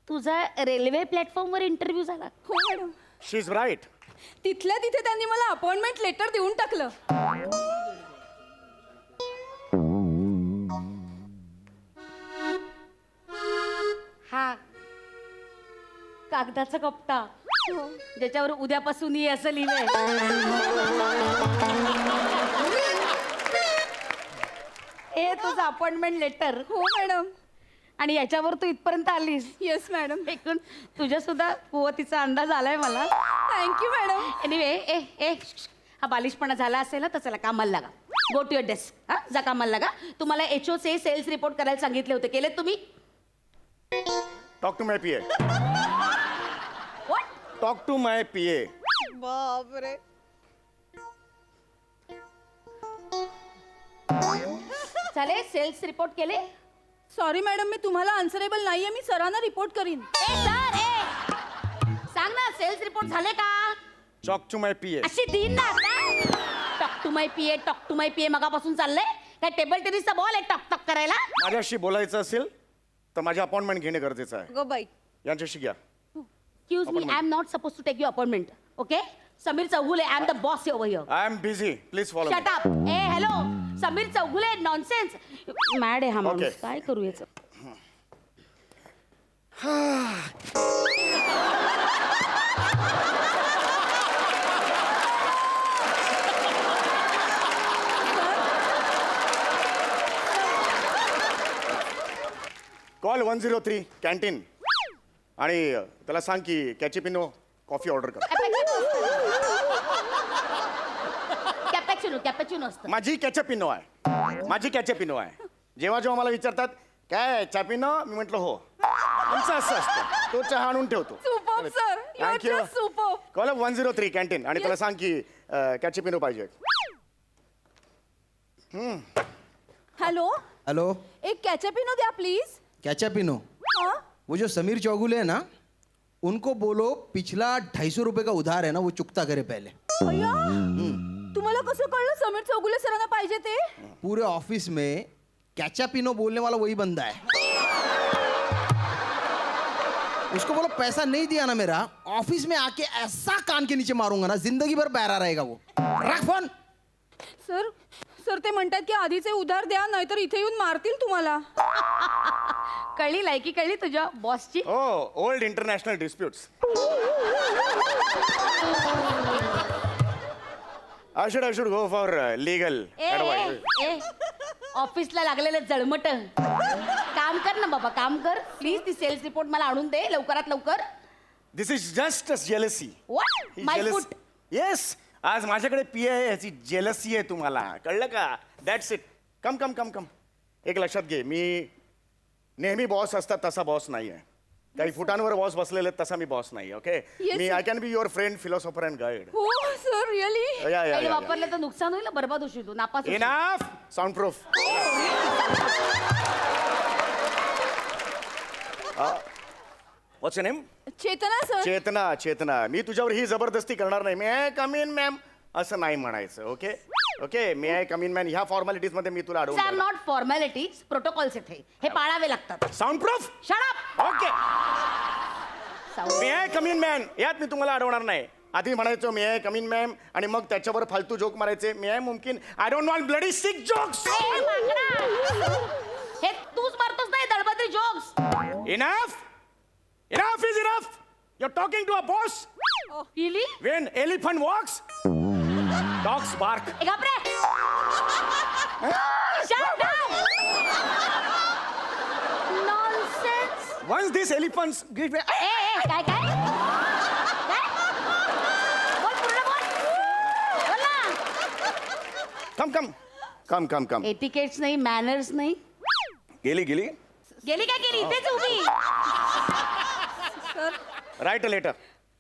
तुझा रेल्वे प्लॅटफॉर्मवर इंटरव्ह्यू झाला? हो मॅडम. She is right. तिथल्या तिथे त्यांनी मला अपॉइंटमेंट लेटर देऊन टाकलं. हा कागदाचा कपटा ज्याच्यावर उद्यापासून ये असं लिहिलंय. हे तुझं अपॉइंटमेंट लेटर. हो मॅडम. आणि याच्यावर तू इथपर्यंत आलीस. Yes madam. एकूण तुझ्या सुद्धा कुवतीचा अंदाज आलाय मला. Thank you madam. एनिवे हा बालिशपणा झाला असेल ना तर चला कामाला लागा. Go to your desk. हा जा कामाला लागा. तुम्हाला HOचे सेल्स रिपोर्ट करायला सांगितले होते, केलेत तुम्ही? Talk to my PA. What? Talk to my PA. बापरे. झाले सेल्स रिपोर्ट केले? सॉरी मॅडम, मी तुम्हाला आन्सरेबल नाहीये. मी सरांना रिपोर्ट करीन. सर सांग ना, सेल्स रिपोर्ट झाले का? Talk to my PA. अशी दिन ना टॉक टू माय पीए मगापासून चाललंय. काय टेबल टेनिसचा बॉल आहे टॉक टॉक करायला? माझ्याशी बोलायचं असेल तर माझी अपॉइंटमेंट घेणे गरजेचं आहे. गो बाई. यांच्याशी घ्या. Excuse me, I am not suppose to take you appointment. Okay, Sameer Chaugule, I am the boss over here. I am busy, please follow. Shut up. Hello, Sameer Chaugule, nonsense. Mad आहे हा माणूस. Okay. काय करू याचं? कॉल 103 कॅन्टीन आणि त्याला सांग की कॅचिपिनो कॉफी ऑर्डर कर. कॅपॅचिनो असतं. माझी कॅचपिनो आहे. जेव्हा जेव्हा मला विचारतात काय चॅपिनो, मी म्हटलं हो. तुमचं असं असतं. तो चहा आणून ठेवतो. Super sir. Thank you. Super. Call 103 canteen आणि त्याला सांग की कॅचिपिनो पाहिजे. हेलो, हेलो, एक कैचअपिनो द्या प्लीज. कैचापिनो. हाँ? वो जो समीर चौगुले है ना, उनको बोलो पिछला 250 रुपए का उधार है ना, वो चुकता करे पहले. अय्या, तुम्हाला कसं कळलं समीर चौगुले सरांना पाहिजे ते? पूरे ऑफिस में कैचापिनो बोलने वाला वही बंदा है. उसको बोलो पैसा नहीं दिया ना मेरा, ऑफिस में आके ऐसा कान के नीचे मारूंगा ना, जिंदगी भर बहरा रहेगा वो. रख फोन. सर, सर ते म्हणतात की आधीचे उधार द्या, नाहीतर इथे येऊन मारतील तुम्हाला. कळली लायकी, कळली तुझ्या बॉसची. Oh old international disputes. I should go for legal advice. ऑफिसला लागलेलं जळमट. काम कर ना बाबा, काम कर प्लीज. ती सेल्स रिपोर्ट मला आणून दे लवकरात लवकर. This is just a jealousy. What? He My jealous- foot. Yes. आज माझ्याकडे पी आहे, ह्याची जेलसी आहे तुम्हाला, कळलं का? That's it. Come come come come. एक लक्षात घे, मी नेहमी बॉस असतात तसा बॉस नाही आहे. काही फुटांवर बॉस बसलेले आहेत, तसा मी बॉस नाही. Okay, Yes, me sir. I can be your friend, philosopher and guide. हो सर, रिअली. काही वापरलं तर नुकसान होईल ना, बरबाद होशील तू, नापास होशील. Enough. Soundproof. What's your name? Chetna sir. Chetna. मी तुझ्यावर ही जबरदस्ती करणार नाही. May I come in ma'am असं नाही म्हणायचं. Okay okay, may I come in man. ह्या फॉर्मॅलिटीज मध्ये मी तुला आर अडवून. नॉट फॉर्मॅलिटीज, प्रोटोकॉल्स आहेत हे पाळावे लागतात. Soundproof. Shut up. Okay. May I come in man, यात मी तुम्हाला अडवणार नाही. आधी म्हणायचो may I come in ma'am आणि मग त्याच्यावर फालतू जोक मारायचे. मे आय मुमकिन. I don't want bloody sick jokes. हे तूच मारतोस नाही दळबद्री jokes. Enough. Enough is enough. You're talking to a boss. Really? When elephant walks, dogs bark. ए घाबरे. Shut up. Nonsense. Once these elephants give me. काय काय? काय? बोल पूर्ण बोल. बोल ना. Come. एटिकेट्स नाही, मॅनर्स नाही. गेली. गेली काय केली? इथेच उभी. Sir. Write a letter.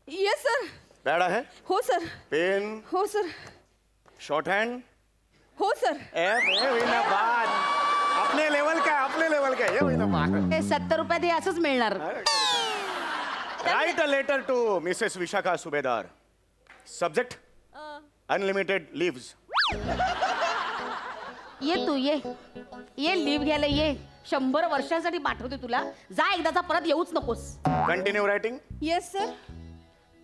Yes sir. Pad है? हो सर. Pen. हो सर. Shorthand. हो सर. ये हुई ना बात. अपने लेवल का. ये हुई ना बात. ते 70 रुपयात हे असंच मिळणार. Write a letter to Mrs. Vishakha Subedar. Subject. Unlimited leaves. ये तू ये लिव्ह घ्यायला ये. 100 वर्षांसाठी पाठवते तुला. जा एकदाचा परत येऊच नकोस. Continue writing. Yes sir.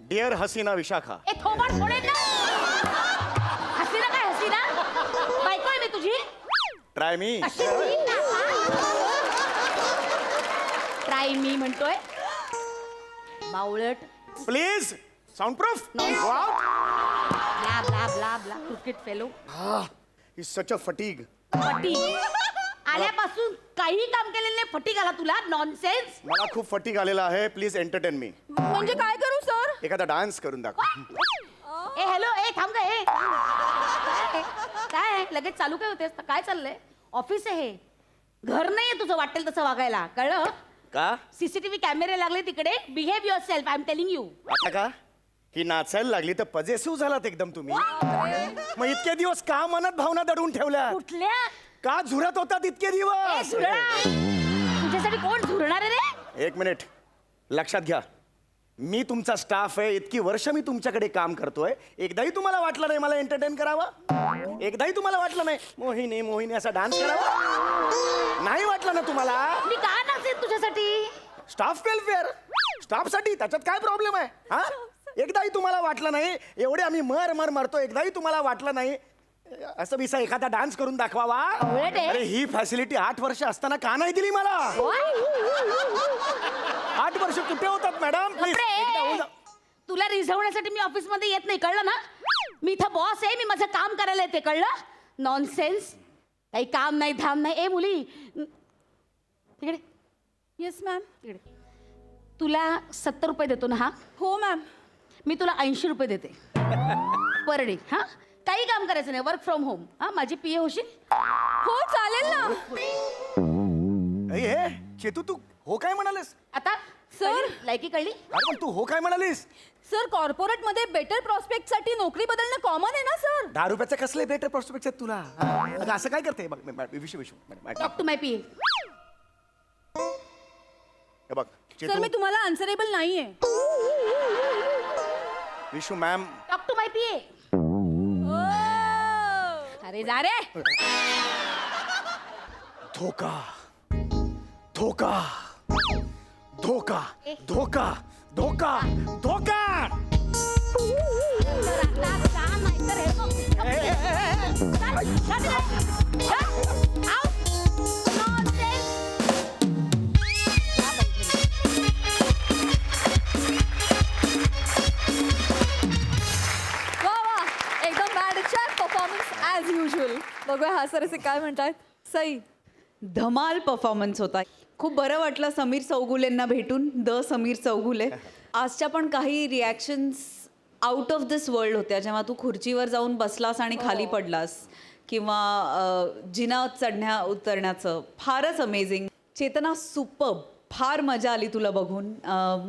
Dear Hasina Vishakha. ए थोबाड फोडेल ना. हसीना काय हसीना? बायको आहे मी तुझी. Try me. ट्राय मी म्हणतोय. बावळट. Please. Soundproof. Go out. Blah blah blah blah. Cricket fellow. He's such a fatigue. पटी. आल्यापासून काही काम केलेलं नाही, फटीक आला तुला, नॉनसेन्स. मला खूप फटीक आलेला आहे, प्लीज एंटरटेन मी. म्हणजे काय करू सर? एखादा डान्स करून दाखव. ए हॅलो, ए थांब ग, ए काय आहे? लगेच चालू काय होतेस? काय चाललंय? ऑफिस आहे हे, घर नाहीये तुझं वाटेल तसं वागायला, कळलं? का सीसीटीव्ही कॅमेरे लागले तिकडे. Behave your self, I am telling you. आता का ही नाचायला लागली तर पजेसिव्ह झालात एकदम तुम्ही. मग इतके दिवस का मनात भावना दडवून ठेवल्या? कुठल्या? का झुरत होतात इतके ए दिवस? झुरळा, तुझ्यासाठी कोण झुरणार आहे रे? एक मिनिट लक्षात घ्या, मी तुमचा स्टाफ आहे, इतकी वर्ष मी तुमच्याकडे काम करतोय. एकदाही तुम्हाला वाटलं नाही मला एंटरटेन करावं? एकदाही तुम्हाला वाटलं नाही मोहिनी मोहिनी असा डान्स करावा? नाही वाटलं ना तुम्हाला? मी का नाचेन तुझ्यासाठी? स्टाफ वेलफेअर, स्टाफ साठी त्याच्यात काय प्रॉब्लेम आहे? हा, एकदाही तुम्हाला वाटलं नाही? एवढे आम्ही मरतो, एकदाही तुम्हाला वाटलं नाही असं बिसा एखादा डान्स करून दाखवावा? अवघड आहे. अरे ही फॅसिलिटी 8 वर्ष असताना का नाही दिली मला? 8 वर्ष कुठे होतात मॅडम? प्लीज बापरे. तुला रिझवण्यासाठी मी ऑफिस मध्ये येत नाही, कळलं ना? मी इथं बॉस आहे, मी माझं काम करायला येते, कळलं? नॉनसेन्स, काही काम नाही धाम नाही. ए मुली तिकडे, येस मॅम. तिकडे. तुला 70 रुपये देतो ना? हा, हो मॅम. मी तुला 80 रुपये देते पर डे. हा, काही काम करायचं नाही, वर्क फ्रॉम होम. हा, माझी पीए होशील? हो चालेल ना. हे चेतू तू हो काय म्हणालीस? आता सर. कळली? लायकी कळली? अरे पण तू हो काय म्हणालीस? सर कॉर्पोरेट मध्ये बेटर प्रॉस्पेक्ट साठी नोकरी बदलणं कॉमन आहे ना सर? 10 रुपयाचे कसले बेटर प्रोस्पेक्ट आहेत तुला? अगं असं काय करते? बघ विषय टॉक टू माय पीए. हे बघ सर चेतू, मी तुम्हाला आन्सरेबल नाहीये. Vishu ma'am, talk to my PA. अरे जा रे. धोका धोका धोका धोका धोका धोका. वा वा, एकदम मॅडच्या परफॉर्मन्स ॲज युजल. बघूया हा सर असे काय म्हणतात. सई. धमाल परफॉर्मन्स होता. खूप बरं वाटलं समीर चौगुलेंना भेटून. द समीर चौगुले. आजच्या पण काही reactions out of this world होत्या, जेव्हा तू खुर्चीवर जाऊन बसलास आणि खाली पडलास, किंवा जिना चढण्या उतरण्याचं. फारच अमेझिंग. चेतना सुपर्ब. फार मजा आली तुला बघून.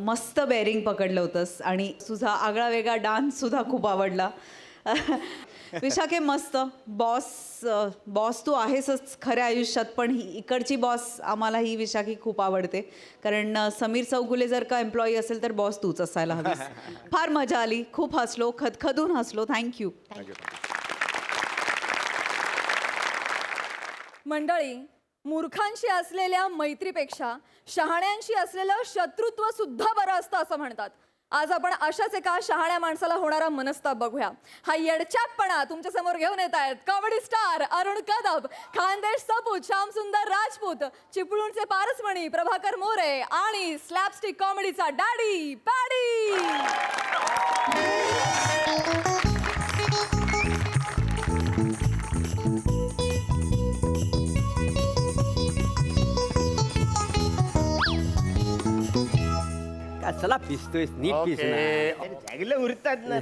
मस्त बेअरिंग पकडलं होतंस आणि तुझा आगळा वेगळा डान्ससुद्धा खूप आवडला. विशाखे मस्त. बॉस तू आहेसच खऱ्या आयुष्यात, पण ही इकडची बॉस आम्हाला ही विशाखी खूप आवडते. कारण समीर चौगुले जर का एम्प्लॉई असेल तर बॉस तूच असायला हवीस. फार मजा आली, खूप हसलो, खदखदून हसलो. थँक्यू. मंडळी, मूर्खांशी असलेल्या मैत्रीपेक्षा शहाण्यांशी असलेलं शत्रुत्व सुद्धा बरं असतं असं म्हणतात. आज आपण अशाच एका शहाण्या माणसाला होणारा मनस्ताप बघूया. हा येडचापपणा तुमच्या समोर घेऊन येत आहेत कॉमेडी स्टार अरुण कदम, खानदेश सपूत श्याम सुंदर राजपूत, चिपळूणचे पारसमणी प्रभाकर मोरे आणि स्लॅपस्टिक कॉमेडीचा डॅडी पॅडी. चला पिसतोयस नीट पिस चांगलं उरतात ना.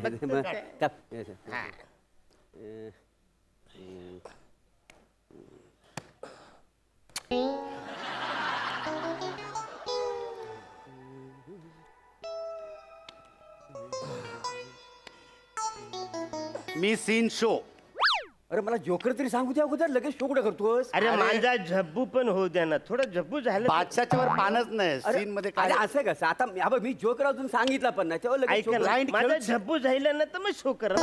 मी सीन शो. अरे मला जोकर तरी सांगू द्या अगोदर, लगेच शो कुठे करतोस? अरे माझा झब्बू पण होऊ द्या ना, थोडं झब्बू झालं. बादशाच्या वर पानच नाही अरे सीन मध्ये अरे काय. असं कसं? आता मी जोकर अजून सांगितलं पण नाही तेव्हा लगेच ऐका show ना, कर. blind माझा खेळूच- झब्बू झालं ना तर मग शो करा.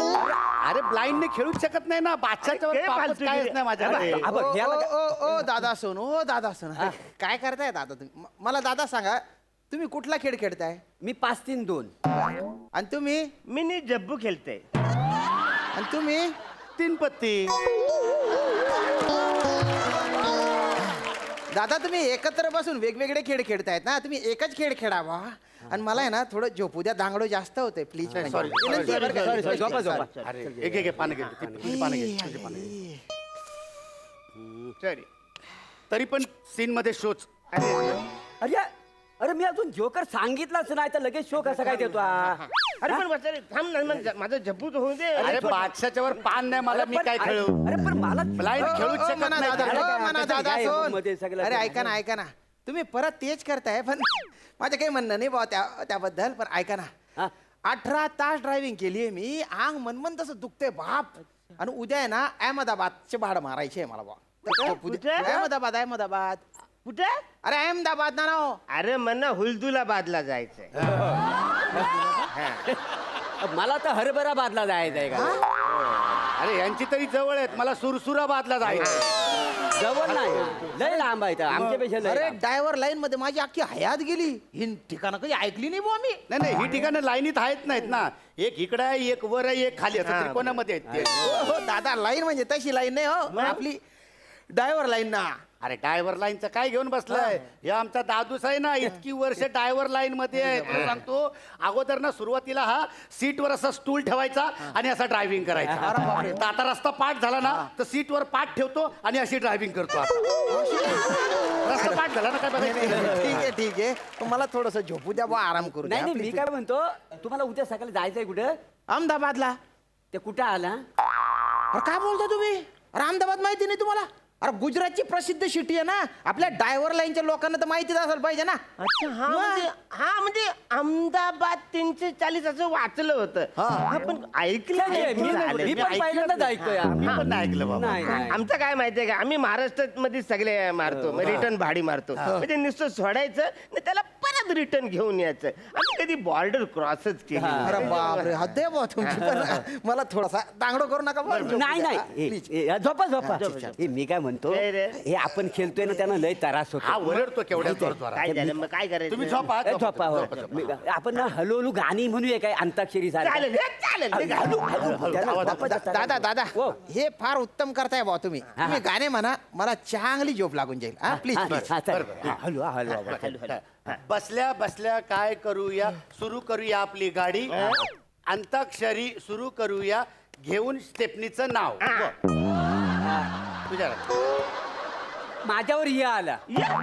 अरे ब्लाइंडने खेळूच शकत नाही ना. बादशाच्या वर काय पापच फालतू कायच गिरी. नाही माझ्याकडे. अरे, हा बघ, घ्या बघा. ओ दादा सोन, ओ दादा सोन, काय करताय दादा तुम्ही? मला दादा सांगा, तुम्ही कुठला खेळ खेळताय? मी 5-3-2. आणि तुम्ही? मी नी झब्बू खेळते. आणि तुम्ही? 3 पत्ती. दादा तुम्ही एकत्र बसून वेगवेगळे खेळ खेळतायत ना, तुम्ही एकच खेळ खेळावा. आणि मला आहे ना थोडं झोपू द्या, दांगडो जास्त होते प्लीज. sorry, झोपा झोपा. अरे एक पानं घे, पानं घे, पानं घे. सॉरी. तरी पण सीन मध्ये शोच. अरे अरे मी अजून जोकर सांगितलाच नाही तर लगेच शो कसा काय देतो हा? अरे पण बस रे, थांब ना, माझं झप्पू तर होऊ दे. अरे बादशाच्या वर पान नाही मला, मी काय खेळू? अरे पण मला ब्लाइंड खेळूच शकत मना नाही. दादा, काय मना कसं दादा काय सोन. मध्ये सगळं अरे ऐका ना, ऐका ना, तुम्ही परत तेच करताय, पण माझं काही म्हणणं नाही बाबा त्याबद्दल, पण ऐका हा. ना, 18 तास ड्रायव्हिंग केली मी, अंग मनमन तसं दुखते बाप. आणि उद्या आहे ना अहमदाबादचे भाडं मारायचे आहे मला बाबा. कुठे? अहमदाबाद, अहमदाबाद. कुठे? अरे अहमदाबाद ना हो. अरे मला हुलदुलाबादला जायचंय. मला तर हरभराबादला जायचं आहे का? अरे यांची तरी जवळ आहेत, मला सुरसुराबादला जायचं. जवळ नाही लय लांब आहे इथं, आमच्यापेक्षा लय अरे लांब. ड्रायव्हर लाईन मध्ये माझी अख्खी हयात गेली. ही ठिकाणं कधी ऐकली नाही बुवा मी. नाही नाही, ही ठिकाणं लाईनीत आहेत नाहीत ना, एक इकडे आहे, एक वर आहे, एक खाली, असं त्रिकोणामध्ये आहेत ते. हो दादा, लाईन म्हणजे तशी लाईन नाही हो, आपली ड्रायव्हर लाईन ना. अरे ड्रायव्हर लाईनचं काय घेऊन बसलाय? हे आमचा दादूस आहे ना, इतकी वर्ष ड्रायव्हर लाईन मध्ये आहे. तुला सांगतो, अगोदर ना सुरुवातीला हा सीटवर असा स्टूल ठेवायचा आणि असा ड्रायव्हिंग करायचा. तर आता रस्ता पाठ झाला ना, तर सीटवर पाठ ठेवतो आणि अशी ड्रायव्हिंग करतो. रस्ता पाठ झाला ना, काय बघायचं? ठीक आहे, ठीक आहे, पण मला थोडस झोपू द्या बा, आराम करू नाही द्या. नाही, मी काय म्हणतो, तुम्हाला उद्या सकाळी जायचंय कुठं? अहमदाबादला. ते कुठं आला? अरे काय बोलता तुम्ही? अरे अहमदाबाद माहिती नाही तुम्हाला? अरे गुजरातची प्रसिद्ध सिटी आहे ना, आपल्या ड्रायव्हर लाईनच्या लोकांना तर माहितीच असेल पाहिजे ना. अच्छा, हा म्हणजे अहमदाबाद 340 असं वाचलं होतं. हा, पण ऐकलं नाही. मी पण पहिल्यांदाच ऐकतोय. मी पण नाही ऐकलं बाबा. नाही नाही. आमचं काय माहितीये का, आम्ही महाराष्ट्रामध्ये सगळे मारतो, रिटर्न भाडी मारतो. म्हणजे नुसतं सोडायचं आणि त्याला परत रिटर्न घेऊन यायचं. आम्ही कधी बॉर्डर क्रॉसच केली अरे बापरे, हद्द आहे बुवा तुमची. पण मला थोडासा दांगडो करू नका बुवा. झोपू नाही द्या. नाही Please. झोपा झोपा. हे मी काय म्हणतो, काय रे? हे आपण खेळतोय ना, त्यांना लय त्रास हा होतो. ओरडतो केवढ्या जोरात. काय झालं मग, काय करायचं? तुम्ही झोपा, ए, झोपा हो. आपण ना हळूहळू गाणी म्हणूया काय, अंताक्षरी चालेल चालेल. दादा दादा, हो. हे फार उत्तम करताय बुवा तुम्ही. तुम्ही गाणे म्हणा, मला चांगली झोप लागून जाईल. हा प्लीज प्लीज. हळू हळू. बसल्या बसल्या काय करूया, सुरू करूया आपली गाडी. अंताक्षरी सुरू करूया, घेऊन स्टेपनीचं नाव. तुझ्या माझ्यावर हे आला.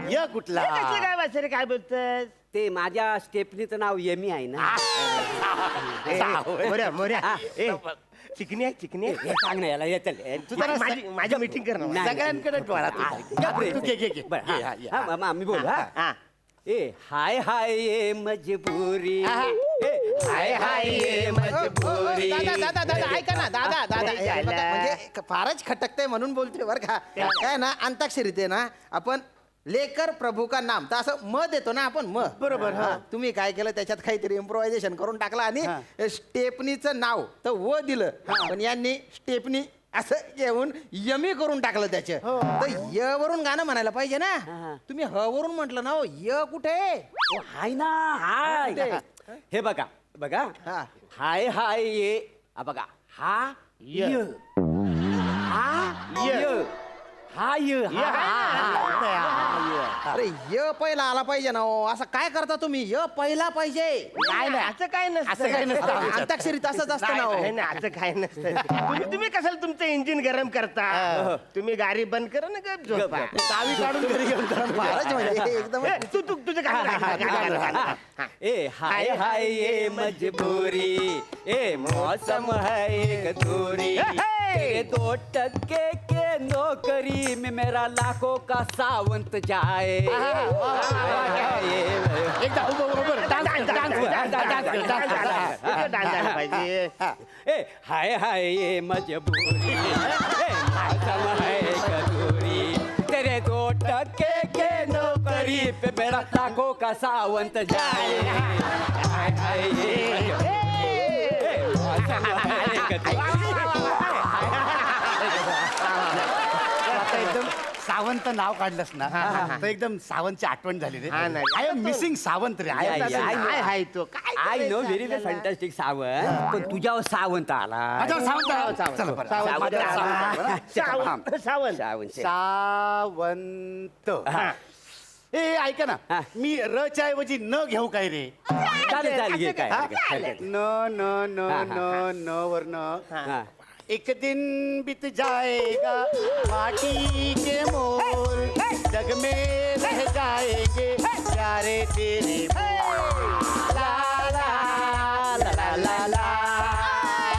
या कुठला? काय वाचरे, काय बोलतस? ते माझ्या स्टेपनीचं नाव यमी आहे ना. मोऱ्या मोऱ्या, चिकनी आहे, चिकनी आहे. हे सांग ना याला, हे चल. तू जरा माझी मीटिंग कर ना. नाही. सगळ्यांकडे डोळा तू घे. बरं, हा, मी बोल. हा. ए हाय हाय ये मजबूरी, ए हाय हाय ये मजबूरी. दादा दादा दादा, ऐका ना दादा दादा, हे बघा, म्हणजे फारच खटकतंय म्हणून बोलतोय बरं का. काय ना, अंताक्षरीत आहे ना, आपण लेकर प्रभू का नाम, तर असं म देतो ना आपण, म. बरोबर. तुम्ही काय केलं, त्याच्यात काहीतरी इम्प्रोव्हायझेशन करून टाकलं आणि स्टेपनीचं नाव तर व दिलं, पण यांनी स्टेपनी असं घेऊन यमी करून टाकलं त्याचे. तर य वरून गाणं म्हणायला पाहिजे ना. तुम्ही ह वरून म्हटलं ना हो, य कुठे? हाय ना, हाय. हे बघा बघा, हा. हाय हाय ये, बघा, हा य, हा य, हा य, अरे य पहिला आला पाहिजे ना हो. असं काय करता तुम्ही? य पहिला पाहिजे. नाही नाही, असं काय नसतं. असं काही नसतं. अंताक्षरीत असंच असतं ना हो. नाही नाही, असं काय नसतं. तुम्ही कशाला तुमचं इंजिन गरम करता? तुम्ही गाडी बंद करा ना, गप झोपा. चावी काढून घरी घेऊन जा. फारच म्हणजे एकदम. तू तुझं काय? ए हाय हाय ये मजबूरी, ए मौसम है एक दूरी, तेरे 2 टके के नौकरी में मेरा लाखों का सावंत जाए. एकदा उभं पाहिजे. ए हाय हाय ये मजबूरी, ए मौसम है एक दूरी, तेरे 2 टके के नौकरी पे मेरा लाखों का सावंत जाए. हाय हाय ये मौसम है एक दूरी. आता एकदम सावंत नाव काढलंस ना, तर एकदम सावंतची आठवण झाली रे. हा, नाही. आय एम मिसिंग सावंत रे. काय हाय तो? काय I know very fantastic Sawant, पण तुझ्यावर सावंत आला. माझ्यावर सावंत. चला बरं. सावंत. सावंत. सावंत. ए ऐका ना, मी र च्या ऐवजी न घेऊ काय रे? चालेल चालेल, घे काय हा? हरकत नाही. न न न न न वरन हा. एक दिन बीत जाएगा माटी के मोल जग में रह जाएंगे प्यारे तेरे ला ला ला ला ला ला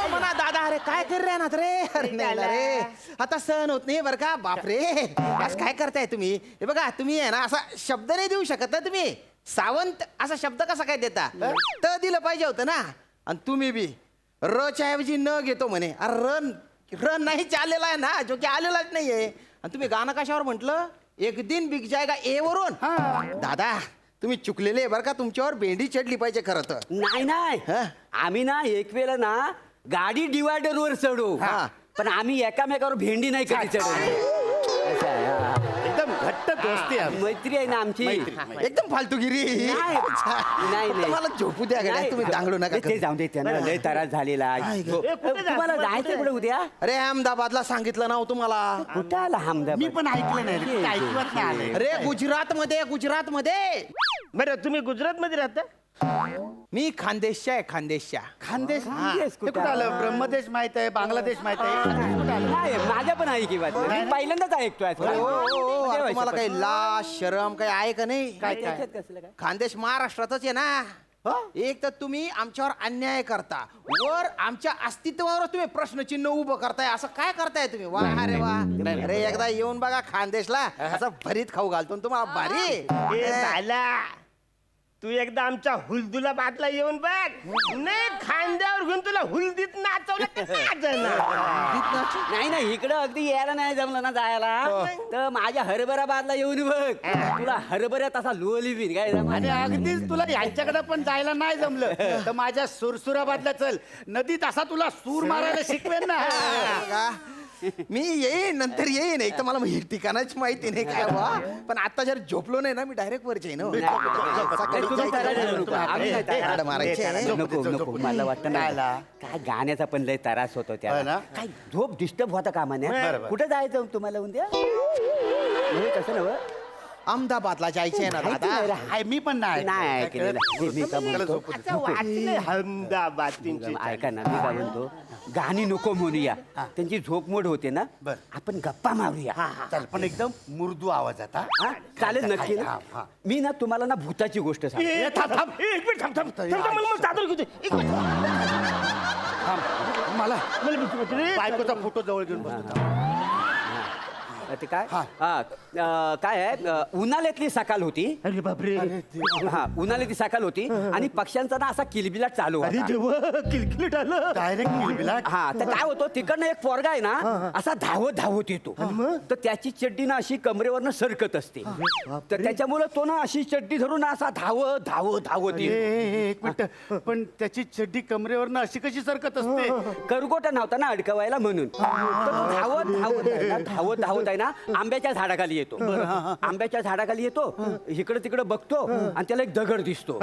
म्हणा दादा अरे काय कर रे ना रे अरे नाही ना रे आता सहन होत नाही बरं का बापरे आज काय करताय तुम्ही हे बघा तुम्ही आहे ना असा शब्द नाही देऊ शकत ना तुम्ही सावंत असा शब्द कसा काय देता त दिलं पाहिजे होतं ना आणि तुम्ही बी र च्या ऐवजी न घेतो म्हणे अरे र नाही आलेला आहे ना जो की आलेलाच नाहीये आणि तुम्ही गाणं कशावर म्हटलं एक दिन बिक जायगा ए वरून दादा तुम्ही चुकलेले बरं का तुमच्यावर भेंडी चढली पाहिजे खरं तर नाही नाही हा? आम्ही ना एक वेळा ना गाडी डिवायडर वर चढू हा. पण आम्ही एकामेकावर भेंडी नाही कधी चढवली असं आहे, हा. एकदम घट्ट दोस्ती आहे मैत्री आहे ना आमची एकदम फालतूगिरी नाही नाही मला झोपू द्या गड्या, तुम्ही दांगडू नका ते जाऊन दे त्यांना लय त्रास झालेला आहे. तुम्हाला जायचं कुठे उद्या अरे अहमदाबादला सांगितलं ना हो तुम्हाला कुठं आला हमदा मी पण ऐकलं नाही रे, ऐकवत नाही आलंय. अरे गुजरात मध्ये बरं तुम्ही गुजरात मध्ये राहता मी खानदेशच्या आहे खानदेशच्या खानदेश खानदेश ते कुठं कुठं आलं ब्रह्मदेश माहित आहे बांगलादेश माहित आहे कुठं आलं नाही माझ्या पण ऐकी बात मी पहिल्यांदाच ऐकतोय अरे हो, हो, अरे तुम्हाला काही लाज शरम काही आहे का नाही त्याच्यात कसलं काय खानदेश महाराष्ट्रातच आहे ना एक तर तुम्ही आमच्यावर अन्याय करता वर आमच्या अस्तित्वावर तुम्ही प्रश्नचिन्ह उभं करताय असं काय करताय तुम्ही वा अरे वा अरे एकदा येऊन बघा खानदेशला असं भरीत खाऊ घालतो ना तुम्हाला भारी ए बाला तू एकदा आमच्या हुलदुलाबादला येऊन बघ नाही खांद्यावर घेऊन तुला हुलदीत नाचवलं तर नाचणार. नाही नाही इकडं अगदी यायला नाही जमलं ना जायला तर माझ्या हरभराबादला येऊन बघ तुला हरभऱ्यात असा लोलीबीन काय आणि अगदीच तुला यांच्याकडे पण जायला नाही जमलं तर माझ्या सुरसुराबादला चल नदीत असा तुला सूर मारायला शिकवेन ना बघा, मी येईन नंतर येईन एक तर मला ठिकाणाची माहिती नाही काय वा पण आता जर झोपलो नाही ना मी डायरेक्ट वर जाईन हो. सकाळी तुम्ही जायचं. तयार नको. आम्ही नाही तयार. झाडं मारायचे आहे. नको नको मला वाटतं ना काय गाण्याचा पण लय त्रास होतो हो त्याला ना? काय झोप डिस्टर्ब होता कामाने बरं. कुठे जायचं तुम्हाला उद्या नाही तसं नव अहमदाबादला जायचे ना दादा हाय मी पण नाही नाही ऐकलेलं मी का म्हणतो आता वाचलंय अहमदाबाद तीनशे ऐका ना मी काय म्हणतो गाणी नको म्हणूया त्यांची झोप मोड होते ना बरं. आपण गप्पा मारूया चल पण एकदम मुर्दू आवाज आता हा? चालेल नक्की ना हा, हा. मी ना तुम्हाला ना भूताची गोष्ट सांग ए, थांब थांब ए, एक मिनिट थांब थांब थांब, थांब, मला चादर घेऊ दे. एक मिनिट. मला मला भीती वाटते रे. बायकोचा फोटो जवळ घेऊन बसतो ते काय काय आहे उन्हाळ्यातली सकाळ होती अरे बापरे हा उन्हाळ्यातली सकाळ होती आणि पक्ष्यांचा ना असा किलबिलाट चालू अरे होता देवा किलकिलीट आलं डायरेक्ट किलबिलाट हा तर काय होतं तिकडनं एक पोरगा आहे ना असा धावत येतो तर त्याची चड्डी ना अशी कमरेवरनं सरकत असते तर त्याच्यामुळे तो ना अशी चड्डी धरून असा धावत येतो एक मिनिट पण त्याची चड्डी कमरेवरनं अशी कशी सरकत असते करगोटा नव्हता ना अडकवायला म्हणून तर तो धावत आहे ना आंब्याच्या झाडाखाली येतो आंब्याच्या झाडाखाली येतो इकडे तिकडे बघतो आणि त्याला एक दगड दिसतो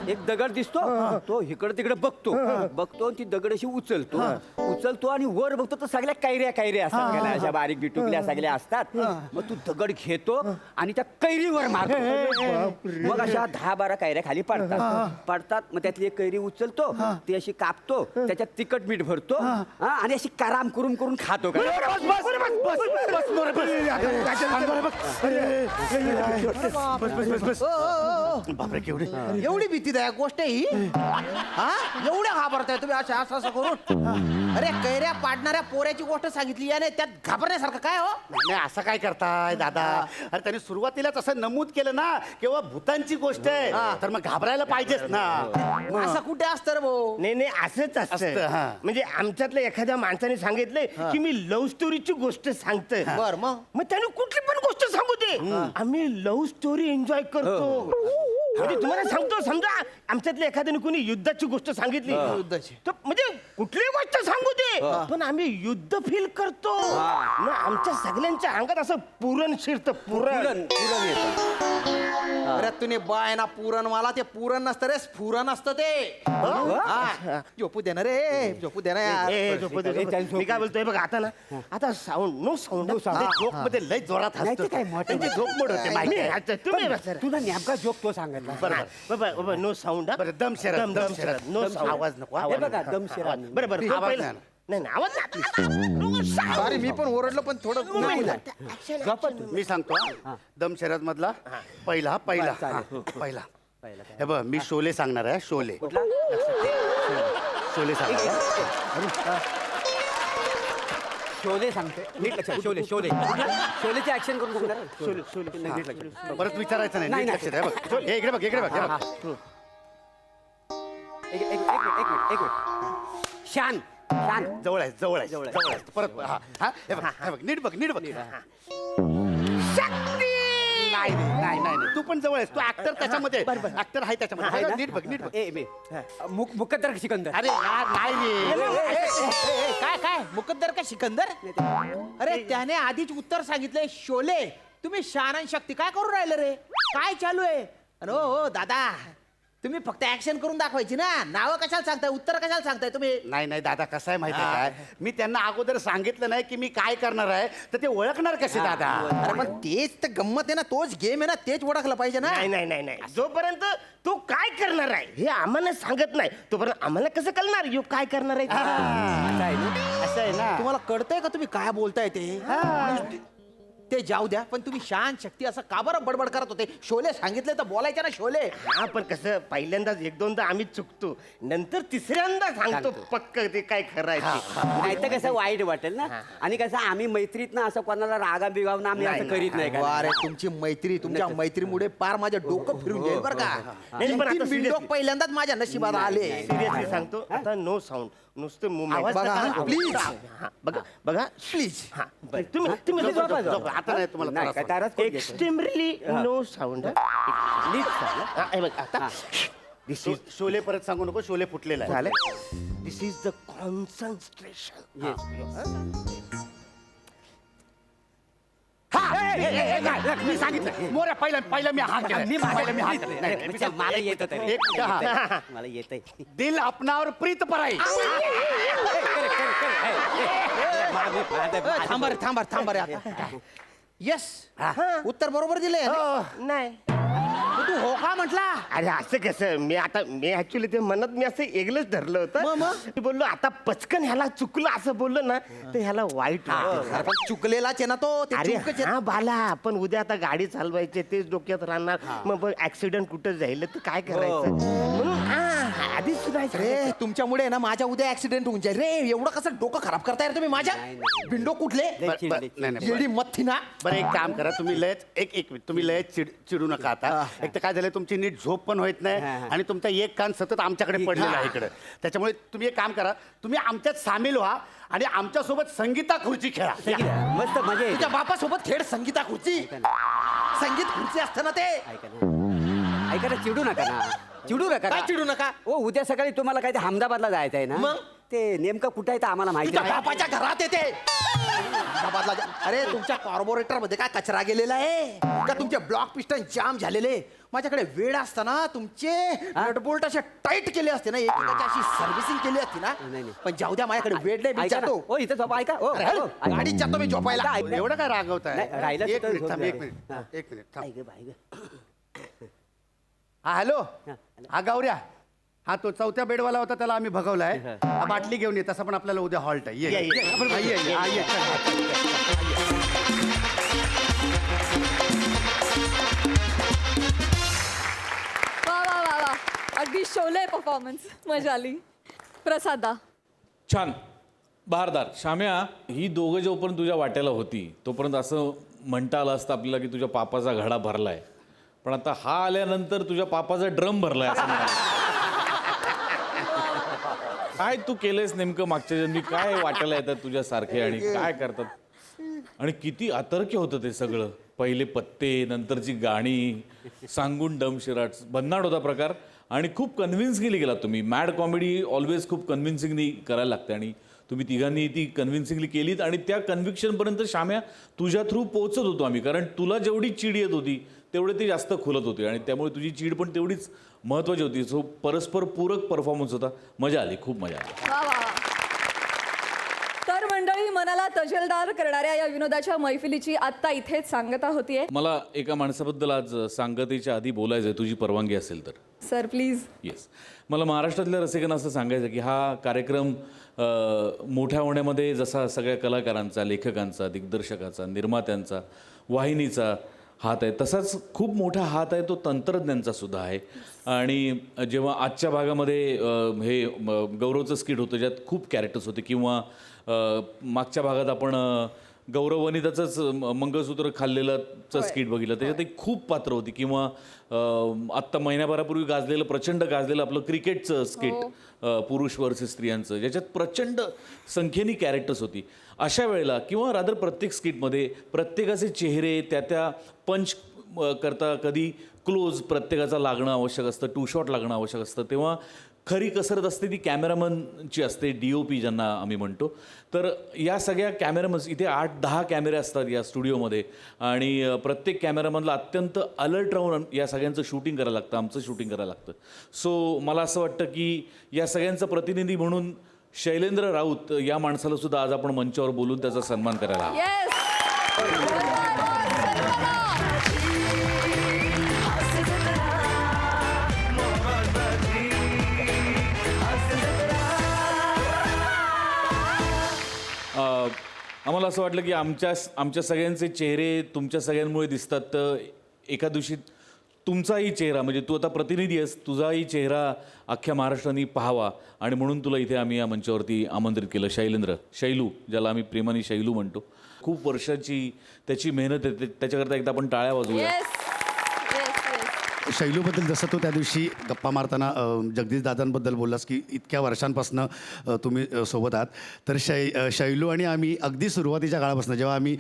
एक दगड दिसतो तो इकडे तिकडे बघतो आणि ती दगड अशी उचलतो आणि वर बघतो तर सगळ्या कैऱ्या असतात का नाही, अशा बारीक बिटुकल्या सगळ्या असतात मग तू दगड घेतो आणि त्या कैरीवर मारतो मग अशा 10-12 कैऱ्या खाली पडतात मग त्यातली एक कैरी उचलतो ती अशी कापतो त्याच्यात तिखट मीठ भरतो आणि अशी कराम करून खातो का बापरे केवढे एवढी भीतीदायक गोष्ट आहे ही हा एवढ्या घाबरताय तुम्ही असं करून अरे कैऱ्या पाडणाऱ्या पोऱ्याची गोष्ट सांगितली याने त्यात घाबरण्यासारखं काय हो नाही असं काय करताय दादा अरे त्यांनी सुरुवातीलाच असं नमूद केलं ना किंवा भूतांची गोष्ट आहे तर मग घाबरायला पाहिजेच ना असं कुठे असतं रे भाऊ नाही असंच असतं, असतं हा. म्हणजे आमच्यातल्या एखाद्या माणसाने सांगितलंय की मी लव्ह स्टोरीची गोष्ट सांगतोय बर मग त्याने कुठली पण गोष्ट सांगू दे आम्ही लव्ह स्टोरी एन्जॉय करतो म्हणजे तुम्हाला सांगतो समजा आमच्यातल्या एखाद्याने कोणी युद्धाची गोष्ट सांगितली युद्धाची. तर म्हणजे कुठलीही गोष्ट सांगू दे पण आम्ही युद्ध फील करतो मग आमच्या सगळ्यांच्या अंगात असं पुरण शिरतं पुरण पुरण येतं अरे तुने बाय ना पुरण मला ते पुरण नसतं रे स्फुरण असतं ते हा. झोपू दे ना रे झोपू दे ना यार. मी काय बोलतोय बघ आता ना आता साऊंड नो साऊंड जोक मध्ये लय जोरात हसतो काय मोठं- त्यांची झोप मोड होते माहिती आहे? अच्छा, तुम्ही बसा रे. तुझा नेमका जोक तो सांगितला बरोबर नो साऊंड बरं दम शरद दम शरद नो साऊंड आवाज नको हे बघा दमशिरा बरं बरं तो आवाज पहिला- नाही. नाही नाही, आवाज नाही. अरे मी पण ओरडलो पण थोडं नाही ना. मी सांगतो हा. दम शरद मधला पहिला पहिला हा, पहिला हे बघ मी शोले सांगणार आहे शोले शोले सांगणार आहे. शोले सांगते नीट लक्षात शोले शोले शोलेची ऍक्शन करून सांगणार शोले शोले नीट लक्षात परत विचारायचं नाही नाही, नीट लक्षात आहे. हे बघ हे इकडे बघ इकडे बघ हे बघ. एक मिनिट शान शान जवळ आहे जवळ आहे जवळ आहे. जवळ आहे परत हा हा हे बघ नीट बघ नीट बघ नाही नाही नाही नाही. तू पण जवळ आहेस तू ऍक्टर त्याच्यामध्ये ऍक्टर आहे त्याच्यामध्ये आहे ना? नीट बघ नीट बघ ए बे मुकद्दर सिकंदर अरे यार नाही रे. काय काय मुकद्दर का सिकंदर अरे त्याने आधीच उत्तर सांगितलंय शोले तुम्ही शान शक्ती काय करून राहिले रे काय चालू आहे अरे हो दादा तुम्ही फक्त ऍक्शन करून दाखवायची ना नावं कशाला सांगताय उत्तर कशाला सांगताय तुम्ही नाही नाही दादा कसं आहे माहिती आहे काय मी त्यांना अगोदर सांगितलं नाही की मी काय करणार आहे तर ते ओळखणार कसे दादा अरे पण तेच तर गंमत आहे ना तोच गेम आहे ना तेच ओळखलं पाहिजे ना नाही नाही नाही नाही जोपर्यंत तू काय करणार आहे हे आम्हाला सांगत नाही तोपर्यंत आम्हाला कसं कळणार यो काय करणार आहे ते? असं आहे ना असं आहे ना तुम्हाला कळतंय का तुम्ही काय बोलताय ते जाऊ द्या पण तुम्ही शान शक्ती असं का बरं बडबड करत होते शोले सांगितले तर बोलायचे ना शोले हा पण कसं पहिल्यांदाच एक दोनदा आम्ही चुकतो नंतर तिसऱ्यांदा सांगतो पक्क ते काय करायचं नाही तर कसं वाईट वाटेल ना आणि कसं आम्ही मैत्रीत ना असं कोणाला रागा बिगावून आम्ही असं करीत नाही का अरे तुमची मैत्री तुमच्या मैत्रीमुळे पार माझं डोकं फिरून जाईल बरं का नाही, पण आता तीन बिनडोक seriously. पहिल्यांदाच माझ्या नशिबात आले सिरियसली सांगतो आता नो साऊंड नुसतं आवाज मुवमेंट नका, please. बघा बघा प्लीज हा तुम्ही तुम्ही झोपा, झोपा, झोपा. झोपा. आता नाही तुम्हाला नाही त्रास काय होणार. ताराच कोण घेतो? एक्स्ट्रीमली नो साऊंड आता दिस इज शोले परत सांगू नको शोले फुटलेला आहे झालं दिस इज द कॉन्सन्ट्रेशन मी सांगितलं मोऱ्या पहिला पहिला मी हात केला पहिला मी हात केला. नाही, नाही, म्हणजे मला येत एक मिनिट, हा. मला येत आहे दिल अपनावर प्रीत पराई थांबा रे थांबा रे, थांबा रे आता यस उत्तर बरोबर दिले नाही तू हो का म्हटला अरे असं कसं मी ऍक्च्युली ते मनात मी असं एकलंच धरलं होतं मी बोललो आता पचकन ह्याला चुकलं असं बोललो ना तर ह्याला वाईट वाटेल. अरे पण चुकलेलाच आहे ना तो ते अरे चुकच आहे. हा बाला पण उद्या आता गाडी चालवायची तेच डोक्यात राहणार मग बघ ऍक्सिडेंट कुठं जाईल तर काय करायचं म्हणून आधीच सुधायचं रे तुमच्यामुळे ना माझ्या उद्या ऍक्सिडेंट होऊन जाईल रे एवढं कसं डोकं खराब करताय रे तुम्ही माझ्या बिंडो कुठले नाही, नाही, येडी मथी ना बरं एक काम करा तुम्ही लयच एक मिनिट तुम्ही लयच चिडू नका आता एक तर काय झालं तुमची नीट झोप पण होत नाही आणि तुमचा एक कान सतत आमच्याकडे पडलेला आहे इकडे त्याच्यामुळे तुम्ही एक काम करा तुम्ही आमच्यात सामील व्हा आणि आमच्यासोबत संगीता खुर्ची खेळा मस्त मजा येते तुझ्या बापासोबत खेळ संगीता खुर्ची संगीत खुर्ची असतं ना ते ऐका ना चिडू नका ना चिडू नका काय ना. चिडू नका ओ उद्या सकाळी तुम्हाला काय ते अहमदाबादला जायचं आहे ना मग? ते नेमकं कुठं आहे तर आम्हाला माहिती तुझ्या नाही. बापाच्या घरात येते अहमदाबादला अरे तुमच्या कार्बोरेटर मध्ये काय कचरा गेलेला आहे का तुमचे ब्लॉक पिस्टन जाम झालेले माझ्याकडे वेळ असताना तुमचे नटबोल्ट असे टाईट केले असते ना एकेकाची अशी सर्व्हिसिंग केली असती ना नाही. पण जाऊ द्या माझ्याकडे वेळ नाही मी ऐका ना. जातो ओ इथं झोपा ऐका ओ अरे, हल, गाडीत जातो मी झोपायला ऐका. एवढं काय रागवत नाही, राहिलं आहे एक तर मिनिट झोप थांब जा एक रे. मिनिट हा. एक मिनिट थांब बाई गं, बाई गं. हा हॅलो हा गौऱ्या हा तो चौथ्या बेडवाला होता त्याला आम्ही भगवलाय हा बाटली घेऊन ये तसं पण आपल्याला उद्या हॉल्ट आहे ये, ये. हा, ये, हा, ये. वा वा वा वा अगदी शोले परफॉर्मन्स मजा आली प्रसादा छान बहारदार शाम्या ही दोघं जोपर्यंत तुझ्या वाट्याला होती तोपर्यंत असं म्हणता आलं असतं आपल्याला की तुझ्या पापाचा घडा भरलाय पण आता हा आल्यानंतर तुझ्या पापाचा ड्रम भरलाय असं म्हणायला. काय तू केलंयस नेमकं मागच्या जन्मी काय वाटायला येतात तुझ्यासारखे आणि काय करतात आणि किती अतर्क्य होतं ते सगळं पहिले पत्ते नंतरची गाणी सांगून डमशिराट भन्नाट होता प्रकार आणि खूप कन्व्हिन्सिंगली गेला तुम्ही मॅड कॉमेडी ऑलवेज खूप कन्व्हिन्सिंगली करायला लागते आणि तुम्ही तिघांनी ती कन्व्हिन्सिंगली केलीत आणि त्या कन्व्हिक्शनपर्यंत शाम्या तुझ्या थ्रू पोहोचत होतो आम्ही कारण तुला जेवढी चिड येत होती तेवढे ती जास्त खुलत होती आणि त्यामुळे तुझी चीड पण तेवढीच महत्त्वाची होती. सो परस्पर पूरक परफॉर्मन्स होता. मजा आली, खूप मजा आली. वा वा वा. तर मंडळी, मनाला तजेलदार करणाऱ्या या विनोदाच्या मैफिलीची आत्ता इथेच सांगता होतीये. मला एका माणसाबद्दल आज सांगतेच्या आधी बोलायचं आहे, तुझी परवानगी असेल तर. Sir please. येस, मला महाराष्ट्रातल्या रसिकांना असं सांगायचं की हा कार्यक्रम मोठ्या होण्यामध्ये जसा सगळ्या कलाकारांचा, लेखकांचा, दिग्दर्शकाचा, निर्मात्यांचा, वाहिनीचा हात आहे, तसाच खूप मोठा हात आहे तो तंत्रज्ञांचा सुद्धा आहे. आणि जेव्हा आजच्या भागामध्ये हे गौरवचं स्किट होतं ज्यात खूप कॅरेक्टर्स होते, किंवा मागच्या भागात आपण गौरव वनिताचंच मंगळसूत्र खाल्लेलंचं स्किट बघितलं, त्याच्यात एक खूप पात्र होती, किंवा आत्ता महिन्याभरापूर्वी गाजलेलं, प्रचंड गाजलेलं आपलं क्रिकेटचं स्किट, पुरुष वर्सेस स्त्रियांचं, ज्याच्यात प्रचंड संख्येने कॅरेक्टर्स होती. अशा वेळेला, किंवा रादर प्रत्येक स्किटमध्ये प्रत्येकाचे चेहरे त्या पंच करता कधी क्लोज प्रत्येकाचा लागणं आवश्यक असतं, टू शॉट लागणं आवश्यक असतं. तेव्हा खरी कसरत असते ती कॅमेरामनची असते, DOP ज्यांना आम्ही म्हणतो. तर या सगळ्या कॅमेरामन्स, इथे 8-10 कॅमेरे असतात या स्टुडिओमध्ये, आणि प्रत्येक कॅमेरामनला अत्यंत अलर्ट राहून या सगळ्यांचं शूटिंग करायला लागतं, आमचं शूटिंग करायला लागतं. सो मला असं वाटतं की या सगळ्यांचा प्रतिनिधी म्हणून शैलेंद्र राऊत या माणसाला सुद्धा आज आपण मंचावर बोलून त्याचा सन्मान करायला हवा. येस. आम्हाला असं वाटलं की आमच्या सगळ्यांचे चेहरे तुमच्या सगळ्यांमुळे दिसतात, तर एका दिवशी तुमचाही चेहरा, म्हणजे तू आता प्रतिनिधी आहेस, तुझाही चेहरा अख्ख्या महाराष्ट्राने पाहावा, आणि म्हणून तुला इथे आम्ही या मंचावरती आमंत्रित केलं. शैलू, ज्याला आम्ही प्रेमाने शैलू म्हणतो, खूप वर्षाची त्याची मेहनत आहे, त्याच्याकरता एकदा आपण टाळ्या वाजवूया. शैलूबद्दल जसं तू त्या दिवशी गप्पा मारताना जगदीश दादांबद्दल बोललास की इतक्या वर्षांपासून तुम्ही सोबत आहात, तर शैलू आणि आम्ही अगदी सुरुवातीच्या काळापासून जेव्हा आम्ही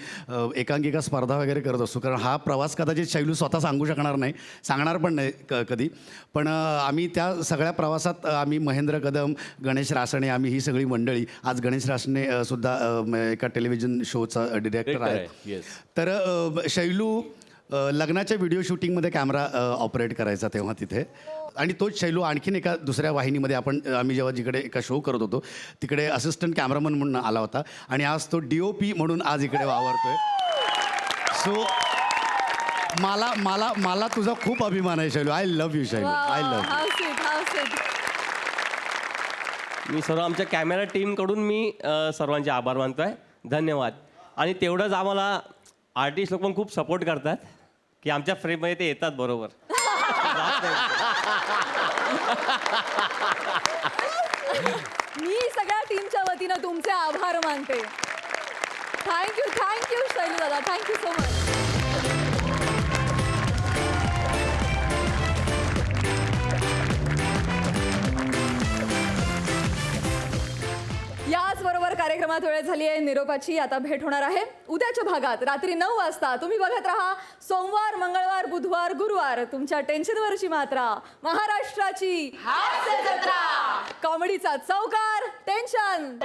एकांकिका स्पर्धा वगैरे करत असतो, कारण हा प्रवास कदाचित शैलू स्वतः सांगू सांगणार पण नाही कधी, पण आम्ही त्या सगळ्या प्रवासात आम्ही महेंद्र कदम, गणेश रासणे, आम्ही ही सगळी मंडळी, आज गणेश रासणे सुद्धा एका टेलिव्हिजन शोचा डिरेक्टर आहे. तर शैलू लग्नाच्या व्हिडिओ शूटिंगमध्ये कॅमेरा ऑपरेट करायचा तेव्हा तिथे, आणि तोच शैलू आणखीन एका दुसऱ्या वाहिनीमध्ये आम्ही जेव्हा जिकडे एका शो करत होतो तिकडे असिस्टंट कॅमेरामन म्हणून आला होता, आणि आज तो DOP म्हणून आज इकडे वावरतोय. सो मला तुझा खूप अभिमान आहे Shailu. I love you Shailu, I love you. मी सर्व आमच्या कॅमेरा टीमकडून मी सर्वांचे आभार मानतोय, धन्यवाद. आणि तेवढंच आम्हाला आर्टिस्ट लोक पण खूप सपोर्ट करतात की आमच्या फ्रेममध्ये ते येतात बरोबर. मी सगळ्या टीमच्या वतीनं तुमचे आभार मानते. थँक्यू शैलू दादा, थँक्यू सो मच. याचबरोबर कार्यक्रमात वेळ झाली आहे निरोपाची. आता भेट होणार आहे उद्याच्या भागात रात्री 9 वाजता. तुम्ही बघत राहा सोमवार, मंगळवार, बुधवार, गुरुवार, तुमच्या टेन्शनवरची मात्रा, महाराष्ट्राची हास्य जत्रा, कॉमेडीचा चौकार, टेन्शन